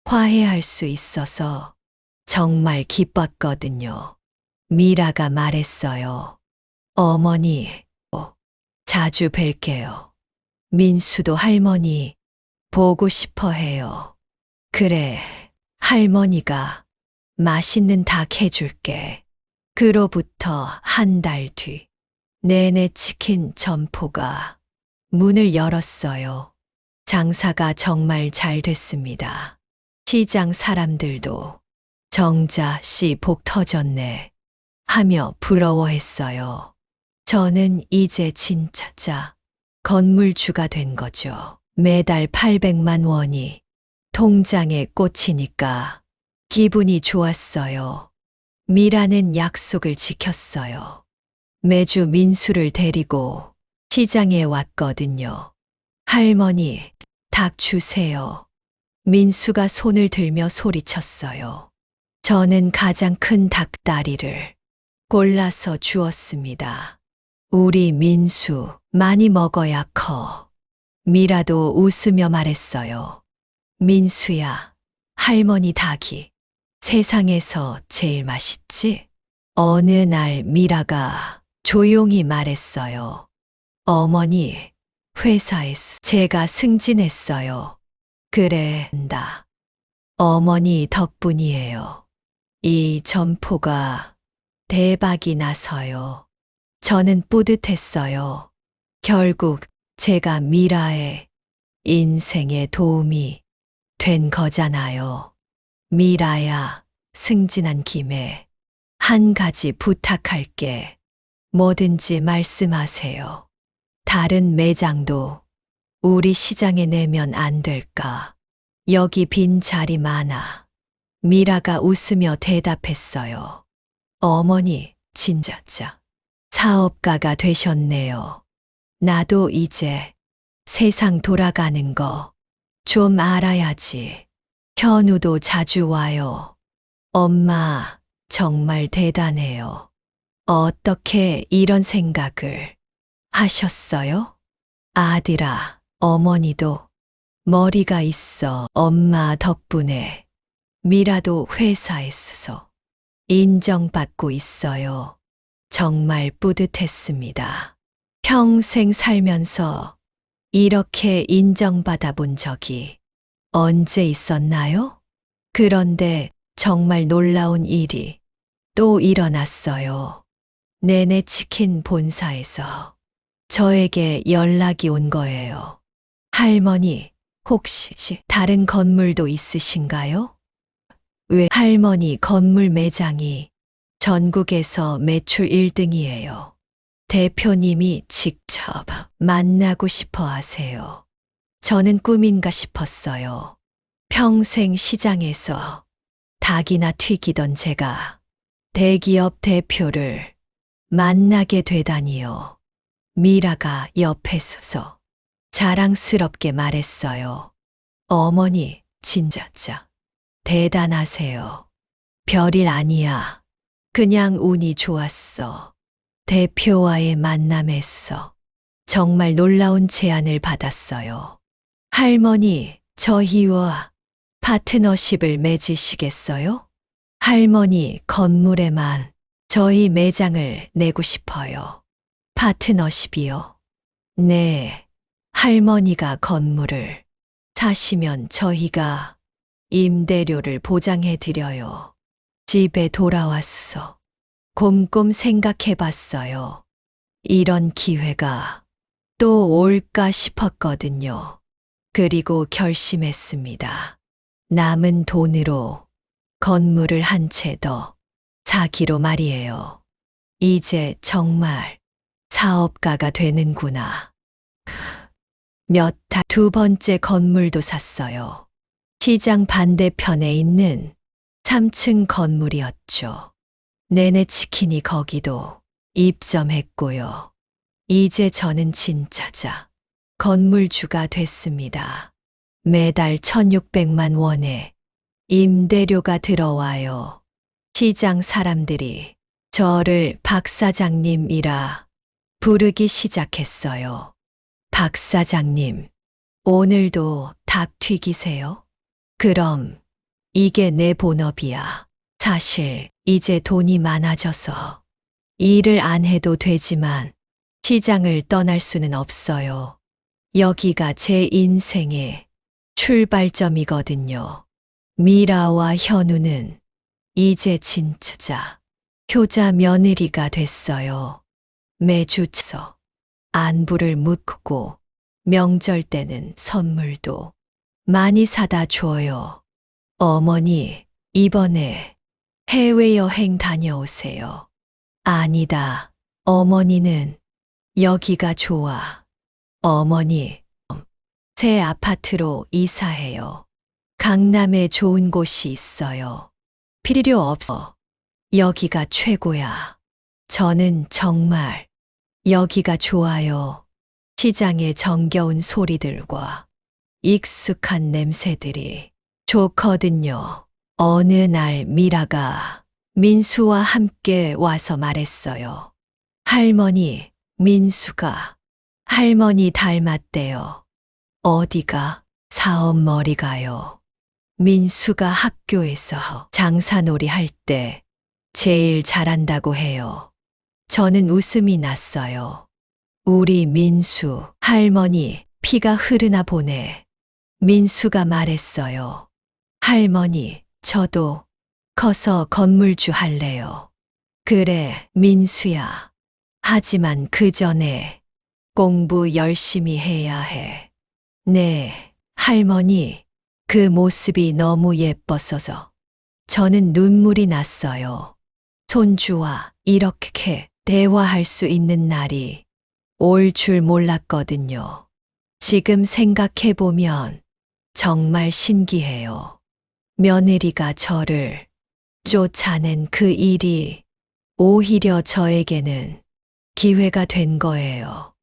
화해할 수 있어서 정말 기뻤거든요. 미라가 말했어요. 어머니, 자주 뵐게요. 민수도 할머니 보고 싶어 해요. 그래, 할머니가 맛있는 닭 해줄게. 그로부터 한 달 뒤, 내내 치킨 점포가 문을 열었어요. 장사가 정말 잘 됐습니다. 시장 사람들도 정자 씨 복 터졌네 하며 부러워했어요. 저는 이제 진짜 건물주가 된 거죠. 매달 800만 원이 통장에 꽂히니까 기분이 좋았어요. 미라는 약속을 지켰어요. 매주 민수를 데리고 시장에 왔거든요. 할머니, 닭 주세요. 민수가 손을 들며 소리쳤어요. 저는 가장 큰 닭다리를 골라서 주었습니다. 우리 민수 많이 먹어야 커. 미라도 웃으며 말했어요. 민수야, 할머니 닭이 세상에서 제일 맛있지? 어느 날 미라가 조용히 말했어요. 어머니, 회사에서 제가 승진했어요. 그래,다 어머니 덕분이에요. 이 점포가 대박이 나서요. 저는 뿌듯했어요. 결국 제가 미라의 인생에 도움이 된 거잖아요. 미라야, 승진한 김에 한 가지 부탁할게. 뭐든지 말씀하세요. 다른 매장도 우리 시장에 내면 안 될까? 여기 빈 자리 많아. 미라가 웃으며 대답했어요. 어머니, 진짜짜 사업가가 되셨네요. 나도 이제 세상 돌아가는 거 좀 알아야지. 현우도 자주 와요. 엄마, 정말 대단해요. 어떻게 이런 생각을 하셨어요? 아들아, 어머니도 머리가 있어. 엄마 덕분에 미라도 회사에서 인정받고 있어요. 정말 뿌듯했습니다. 평생 살면서 이렇게 인정받아 본 적이 언제 있었나요? 그런데 정말 놀라운 일이 또 일어났어요. 네네 치킨 본사에서 저에게 연락이 온 거예요. 할머니, 혹시 다른 건물도 있으신가요? 왜 할머니 건물 매장이 전국에서 매출 1등이에요. 대표님이 직접 만나고 싶어 하세요. 저는 꿈인가 싶었어요. 평생 시장에서 닭이나 튀기던 제가 대기업 대표를 만나게 되다니요. 미라가 옆에 서서 자랑스럽게 말했어요. 어머니, 진짜짜 대단하세요. 별일 아니야. 그냥 운이 좋았어. 대표와의 만남에서 정말 놀라운 제안을 받았어요. 할머니, 저희와 파트너십을 맺으시겠어요? 할머니 건물에만 저희 매장을 내고 싶어요. 파트너십이요? 네, 할머니가 건물을 사시면 저희가 임대료를 보장해 드려요. 집에 돌아왔어. 곰곰 생각해 봤어요. 이런 기회가 또 올까 싶었거든요. 그리고 결심했습니다. 남은 돈으로 건물을 한 채 더 사기로 말이에요. 이제 정말 사업가가 되는구나. 두 번째 건물도 샀어요. 시장 반대편에 있는 3층 건물이었죠. 네네 치킨이 거기도 입점했고요. 이제 저는 진짜자 건물주가 됐습니다. 매달 1,600만 원의 임대료가 들어와요. 시장 사람들이 저를 박 사장님이라 부르기 시작했어요. 박 사장님, 오늘도 닭 튀기세요? 그럼 이게 내 본업이야. 사실 이제 돈이 많아져서 일을 안 해도 되지만 시장을 떠날 수는 없어요. 여기가 제 인생의 출발점이거든요. 미라와 현우는 이제 진짜 효자 며느리가 됐어요. 매주 안부를 묻고 명절 때는 선물도 많이 사다 줘요. 어머니, 이번에 해외여행 다녀오세요. 아니다. 어머니는 여기가 좋아. 어머니, 새 아파트로 이사해요. 강남에 좋은 곳이 있어요. 필요 없어. 여기가 최고야. 저는 정말 여기가 좋아요. 시장의 정겨운 소리들과 익숙한 냄새들이 좋거든요. 어느 날 미라가 민수와 함께 와서 말했어요. 할머니, 민수가 할머니 닮았대요. 어디가? 사업머리가요. 민수가 학교에서 장사놀이 할 때 제일 잘한다고 해요. 저는 웃음이 났어요. 우리 민수, 할머니, 피가 흐르나 보네. 민수가 말했어요. 할머니, 저도 커서 건물주 할래요. 그래, 민수야. 하지만 그 전에 공부 열심히 해야 해. 네, 할머니. 그 모습이 너무 예뻤어서 저는 눈물이 났어요. 손주와 이렇게 대화할 수 있는 날이 올 줄 몰랐거든요. 지금 생각해보면 정말 신기해요. 며느리가 저를 쫓아낸 그 일이 오히려 저에게는 기회가 된 거예요.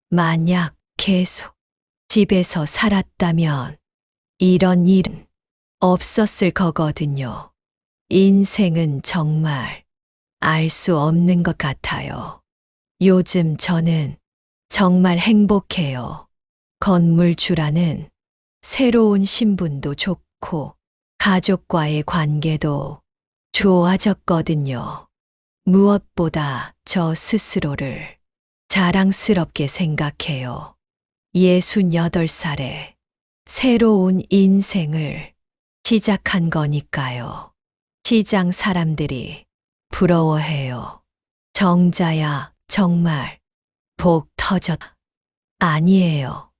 만약 계속 집에서 살았다면 이런 일은 없었을 거거든요. 인생은 정말 알 수 없는 것 같아요. 요즘 저는 정말 행복해요. 건물주라는 새로운 신분도 좋고 가족과의 관계도 좋아졌거든요. 무엇보다 저 스스로를 자랑스럽게 생각해요. 68살에 새로운 인생을 시작한 거니까요. 시장 사람들이 부러워해요. 정자야, 정말 복 터졌다. 아니에요.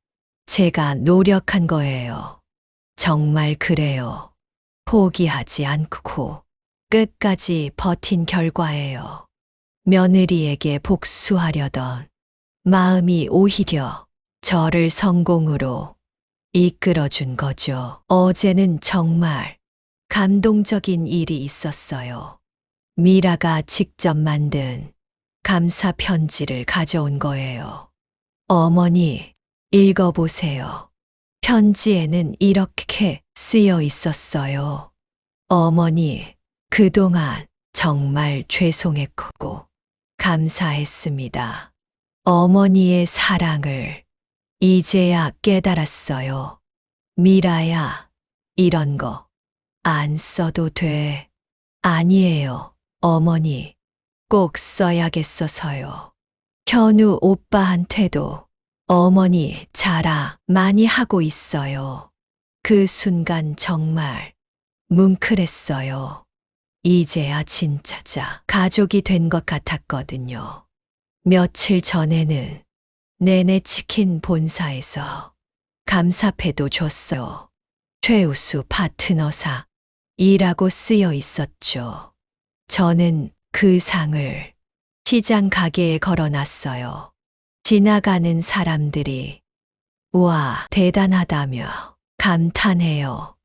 제가 노력한 거예요. 정말 그래요. 포기하지 않고 끝까지 버틴 결과예요. 며느리에게 복수하려던 마음이 오히려 저를 성공으로 이끌어준 거죠. 어제는 정말 감동적인 일이 있었어요. 미라가 직접 만든 감사 편지를 가져온 거예요. 어머니, 읽어보세요. 편지에는 이렇게 쓰여 있었어요. 어머니, 그동안 정말 죄송했고 감사했습니다. 어머니의 사랑을 이제야 깨달았어요. 미라야, 이런 거 안 써도 돼. 아니에요, 어머니. 꼭 써야겠어서요. 현우 오빠한테도 어머니 자랑 많이 하고 있어요. 그 순간 정말 뭉클했어요. 이제야 진짜자 가족이 된 것 같았거든요. 며칠 전에는 내내 치킨 본사에서 감사패도 줬어요. 최우수 파트너사 이라고 쓰여 있었죠. 저는 그 상을 시장 가게에 걸어놨어요. 지나가는 사람들이 와, 대단하다며 감탄해요.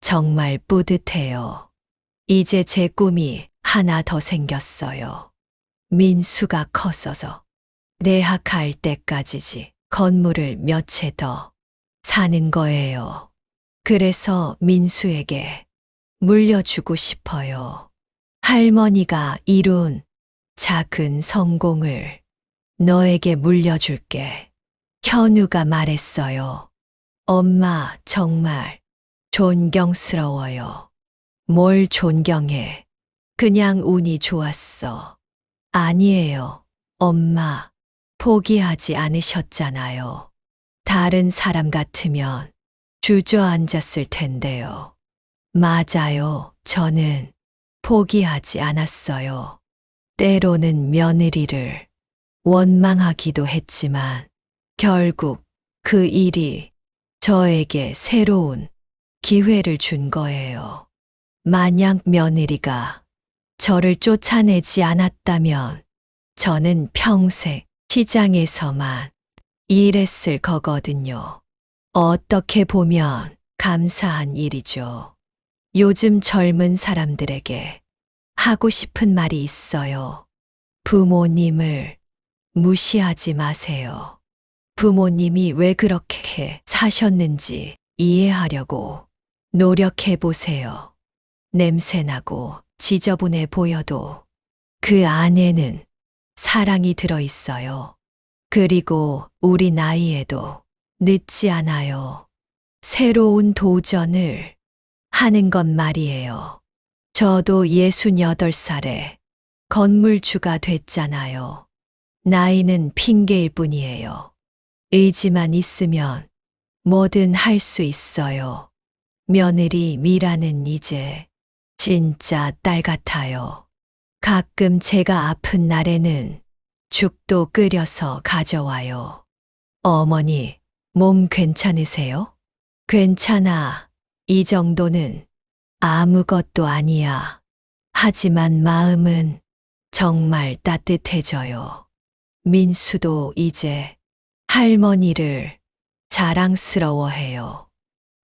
정말 뿌듯해요. 이제 제 꿈이 하나 더 생겼어요. 민수가 컸어서 내학할 때까지지 건물을 몇 채 더 사는 거예요. 그래서 민수에게 물려주고 싶어요. 할머니가 이룬 작은 성공을 너에게 물려줄게. 현우가 말했어요. 엄마, 정말 존경스러워요. 뭘 존경해. 그냥 운이 좋았어. 아니에요, 엄마. 포기하지 않으셨잖아요. 다른 사람 같으면 주저앉았을 텐데요. 맞아요, 저는 포기하지 않았어요. 때로는 며느리를 원망하기도 했지만 결국 그 일이 저에게 새로운 기회를 준 거예요. 만약 며느리가 저를 쫓아내지 않았다면 저는 평생 시장에서만 일했을 거거든요. 어떻게 보면 감사한 일이죠. 요즘 젊은 사람들에게 하고 싶은 말이 있어요. 부모님을 무시하지 마세요. 부모님이 왜 그렇게 사셨는지 이해하려고 노력해 보세요. 냄새나고 지저분해 보여도 그 안에는 사랑이 들어 있어요. 그리고 우리 나이에도 늦지 않아요. 새로운 도전을 하는 것 말이에요. 저도 68살에 건물주가 됐잖아요. 나이는 핑계일 뿐이에요. 의지만 있으면 뭐든 할 수 있어요. 며느리 미라는 이제 진짜 딸 같아요. 가끔 제가 아픈 날에는 죽도 끓여서 가져와요. 어머니, 몸 괜찮으세요? 괜찮아. 이 정도는 아무것도 아니야. 하지만 마음은 정말 따뜻해져요. 민수도 이제 할머니를 자랑스러워해요.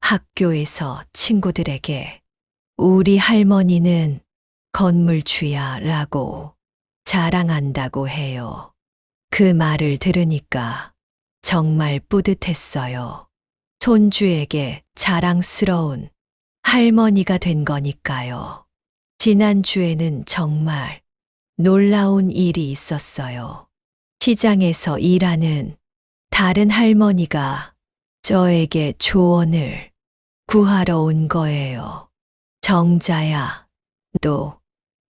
학교에서 친구들에게 우리 할머니는 건물주야 라고 자랑한다고 해요. 그 말을 들으니까 정말 뿌듯했어요. 손주에게 자랑스러운 할머니가 된 거니까요. 지난주에는 정말 놀라운 일이 있었어요. 시장에서 일하는 다른 할머니가 저에게 조언을 구하러 온 거예요. 정자야, 너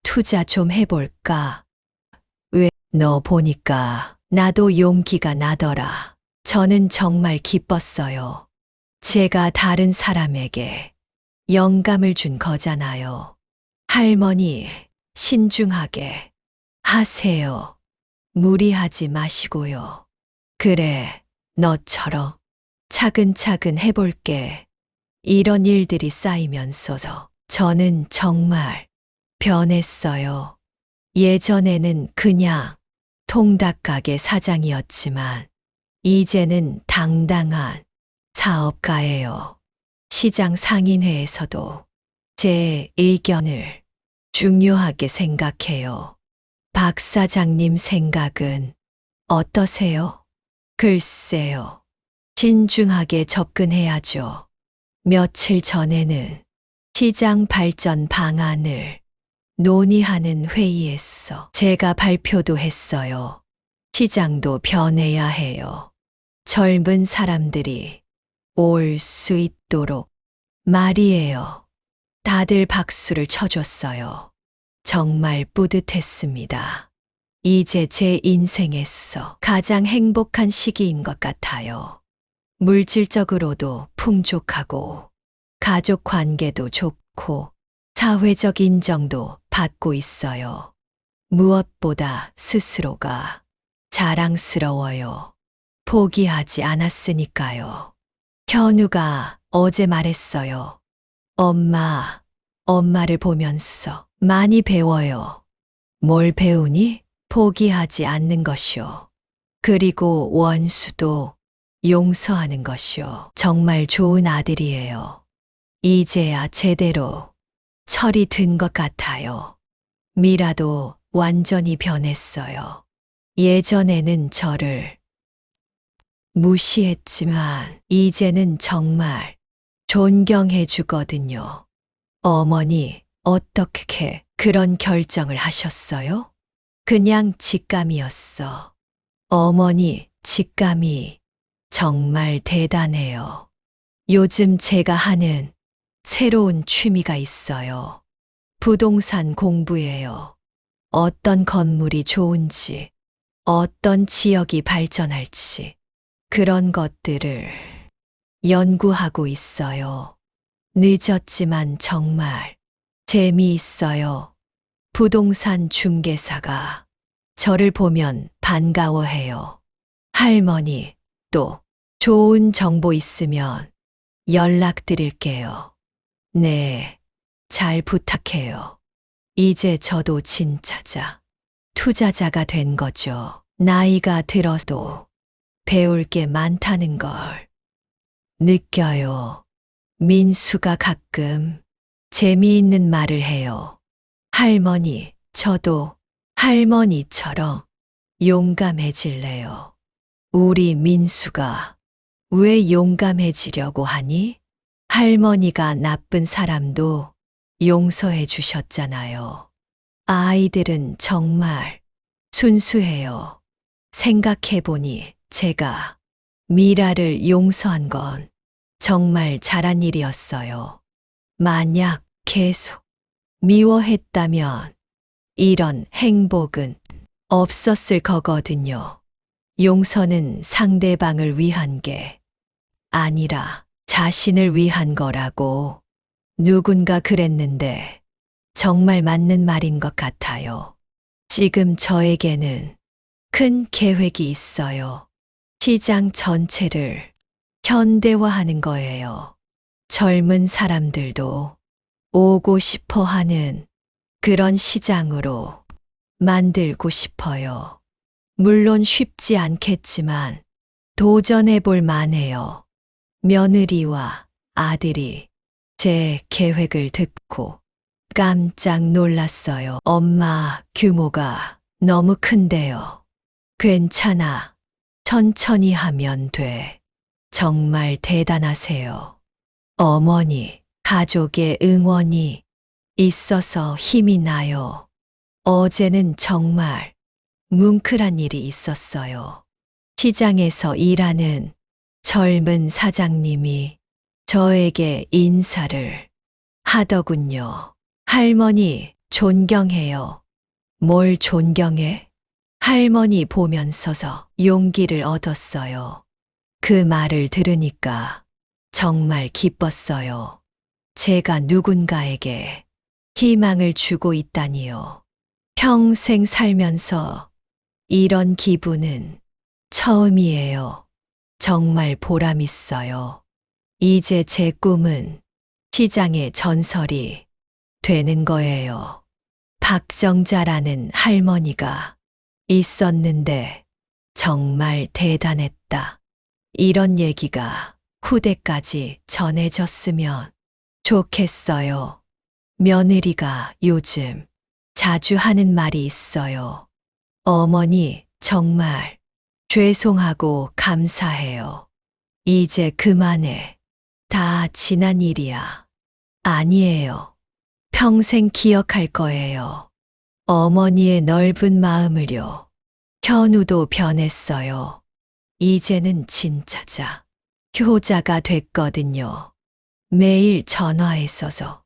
투자 좀 해볼까? 왜 너 보니까 나도 용기가 나더라. 저는 정말 기뻤어요. 제가 다른 사람에게 영감을 준 거잖아요. 할머니, 신중하게 하세요. 무리하지 마시고요. 그래, 너처럼 차근차근 해볼게. 이런 일들이 쌓이면서 저는 정말 변했어요. 예전에는 그냥 통닭가게 사장이었지만 이제는 당당한 사업가예요. 시장 상인회에서도 제 의견을 중요하게 생각해요. 박 사장님 생각은 어떠세요? 글쎄요. 신중하게 접근해야죠. 며칠 전에는 시장 발전 방안을 논의하는 회의에서 제가 발표도 했어요. 시장도 변해야 해요. 젊은 사람들이 올 수 있도록 말이에요. 다들 박수를 쳐줬어요. 정말 뿌듯했습니다. 이제 제 인생에서 가장 행복한 시기인 것 같아요. 물질적으로도 풍족하고, 가족 관계도 좋고, 사회적 인정도 받고 있어요. 무엇보다 스스로가 자랑스러워요. 포기하지 않았으니까요. 현우가 어제 말했어요. 엄마를 보면서 많이 배워요. 뭘 배우니? 포기하지 않는 것이요. 그리고 원수도 용서하는 것이요. 정말 좋은 아들이에요. 이제야 제대로 철이 든 것 같아요. 미라도 완전히 변했어요. 예전에는 저를 무시했지만 이제는 정말 존경해 주거든요. 어머니, 어떻게 그런 결정을 하셨어요? 그냥 직감이었어. 어머니, 직감이 정말 대단해요. 요즘 제가 하는 새로운 취미가 있어요. 부동산 공부예요. 어떤 건물이 좋은지, 어떤 지역이 발전할지, 그런 것들을 연구하고 있어요. 늦었지만 정말 재미있어요. 부동산 중개사가 저를 보면 반가워해요. 할머니, 또 좋은 정보 있으면 연락드릴게요. 네, 잘 부탁해요. 이제 저도 진짜자 투자자가 된 거죠. 나이가 들어도 배울 게 많다는 걸 느껴요. 민수가 가끔 재미있는 말을 해요. 할머니, 저도 할머니처럼 용감해질래요. 우리 민수가 왜 용감해지려고 하니? 할머니가 나쁜 사람도 용서해 주셨잖아요. 아이들은 정말 순수해요. 생각해보니 제가 미라를 용서한 건 정말 잘한 일이었어요. 만약 계속 미워했다면 이런 행복은 없었을 거거든요. 용서는 상대방을 위한 게 아니라 자신을 위한 거라고 누군가 그랬는데 정말 맞는 말인 것 같아요. 지금 저에게는 큰 계획이 있어요. 시장 전체를 현대화하는 거예요. 젊은 사람들도 오고 싶어 하는 그런 시장으로 만들고 싶어요. 물론 쉽지 않겠지만 도전해 볼 만해요. 며느리와 아들이 제 계획을 듣고 깜짝 놀랐어요. 엄마, 규모가 너무 큰데요. 괜찮아. 천천히 하면 돼. 정말 대단하세요. 어머니, 가족의 응원이 있어서 힘이 나요. 어제는 정말 뭉클한 일이 있었어요. 시장에서 일하는 젊은 사장님이 저에게 인사를 하더군요. 할머니, 존경해요. 뭘 존경해? 할머니 보면서서 용기를 얻었어요. 그 말을 들으니까 정말 기뻤어요. 제가 누군가에게 희망을 주고 있다니요. 평생 살면서 이런 기분은 처음이에요. 정말 보람 있어요. 이제 제 꿈은 시장의 전설이 되는 거예요. 박정자라는 할머니가 있었는데 정말 대단했다. 이런 얘기가 후대까지 전해졌으면 좋겠어요. 며느리가 요즘 자주 하는 말이 있어요. 어머니, 정말 죄송하고 감사해요. 이제 그만해. 다 지난 일이야. 아니에요. 평생 기억할 거예요. 어머니의 넓은 마음을요. 현우도 변했어요. 이제는 진짜자, 효자가 됐거든요. 매일 전화했어서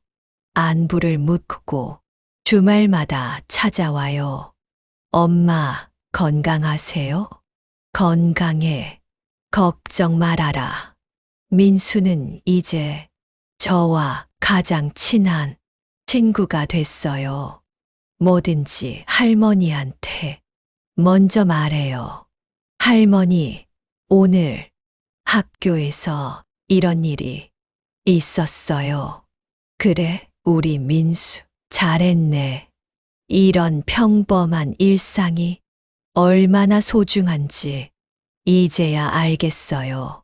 안부를 묻고 주말마다 찾아와요. 엄마, 건강하세요? 건강해. 걱정 말아라. 민수는 이제 저와 가장 친한 친구가 됐어요. 뭐든지 할머니한테 먼저 말해요. 할머니, 오늘 학교에서 이런 일이 있었어요. 그래, 우리 민수 잘했네. 이런 평범한 일상이 얼마나 소중한지 이제야 알겠어요.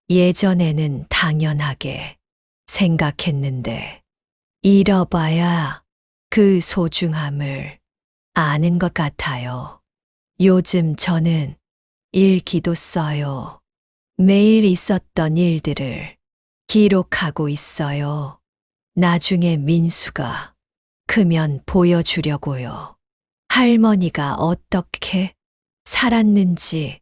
예전에는 당연하게 생각했는데 잃어봐야 그 소중함을 아는 것 같아요. 요즘 저는 일기도 써요. 매일 있었던 일들을 기록하고 있어요. 나중에 민수가 크면 보여주려고요. 할머니가 어떻게 살았는지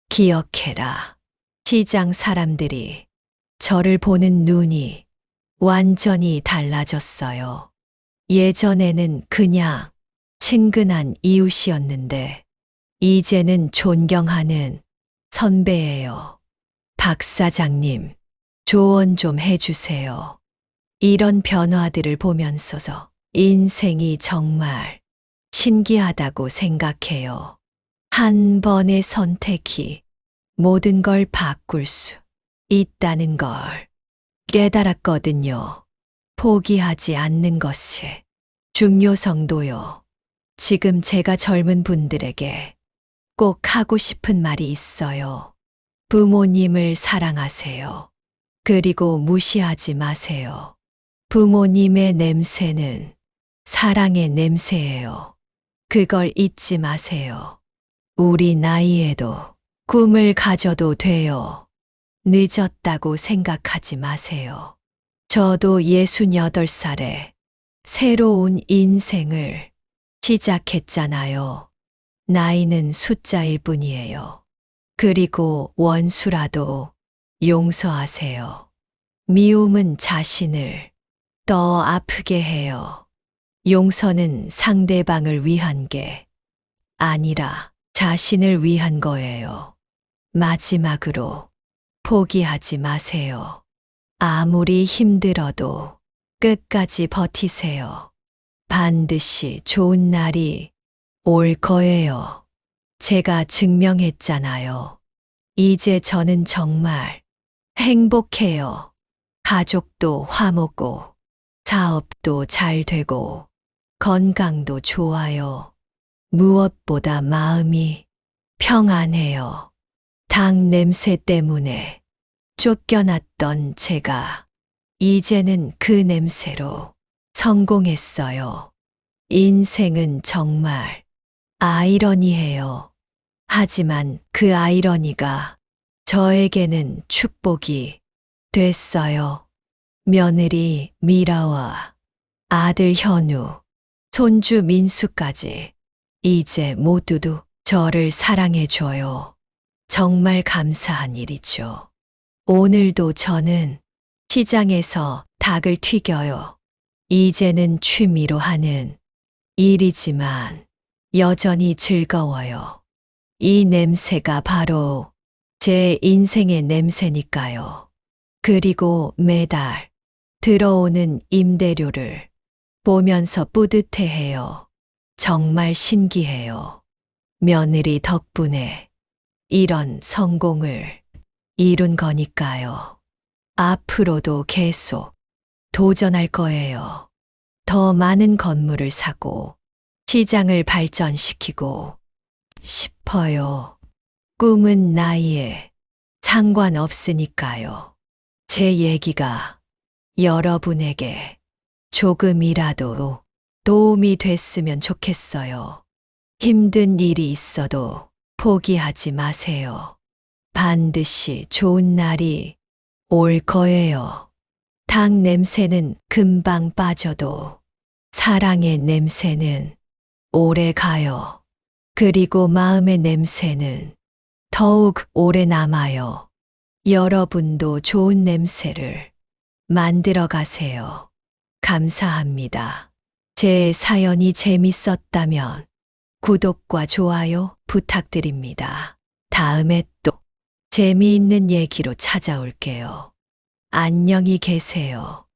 기억해라. 시장 사람들이 저를 보는 눈이 완전히 달라졌어요. 예전에는 그냥 친근한 이웃이었는데 이제는 존경하는 선배예요. 박 사장님, 조언 좀 해주세요. 이런 변화들을 보면서서 인생이 정말 신기하다고 생각해요. 한 번의 선택이 모든 걸 바꿀 수 있다는 걸 깨달았거든요. 포기하지 않는 것의 중요성도요. 지금 제가 젊은 분들에게 꼭 하고 싶은 말이 있어요. 부모님을 사랑하세요. 그리고 무시하지 마세요. 부모님의 냄새는 사랑의 냄새예요. 그걸 잊지 마세요. 우리 나이에도 꿈을 가져도 돼요. 늦었다고 생각하지 마세요. 저도 68살에 새로운 인생을 시작했잖아요. 나이는 숫자일 뿐이에요. 그리고 원수라도 용서하세요. 미움은 자신을 더 아프게 해요. 용서는 상대방을 위한 게 아니라 자신을 위한 거예요. 마지막으로 포기하지 마세요. 아무리 힘들어도 끝까지 버티세요. 반드시 좋은 날이 올 거예요. 제가 증명했잖아요. 이제 저는 정말 행복해요. 가족도 화목고, 사업도 잘 되고, 건강도 좋아요. 무엇보다 마음이 평안해요. 당 냄새 때문에 쫓겨났던 제가 이제는 그 냄새로 성공했어요. 인생은 정말 아이러니해요. 하지만 그 아이러니가 저에게는 축복이 됐어요. 며느리 미라와 아들 현우, 손주 민수까지 이제 모두도 저를 사랑해줘요. 정말 감사한 일이죠. 오늘도 저는 시장에서 닭을 튀겨요. 이제는 취미로 하는 일이지만 여전히 즐거워요. 이 냄새가 바로 제 인생의 냄새니까요. 그리고 매달 들어오는 임대료를 보면서 뿌듯해해요. 정말 신기해요. 며느리 덕분에 이런 성공을 이룬 거니까요. 앞으로도 계속 도전할 거예요. 더 많은 건물을 사고 시장을 발전시키고 싶어요. 꿈은 나이에 상관없으니까요. 제 얘기가 여러분에게 조금이라도 도움이 됐으면 좋겠어요. 힘든 일이 있어도 포기하지 마세요. 반드시 좋은 날이 올 거예요. 닭 냄새는 금방 빠져도 사랑의 냄새는 오래 가요. 그리고 마음의 냄새는 더욱 오래 남아요. 여러분도 좋은 냄새를 만들어 가세요. 감사합니다. 제 사연이 재밌었다면 구독과 좋아요 부탁드립니다. 다음에 또 재미있는 얘기로 찾아올게요. 안녕히 계세요.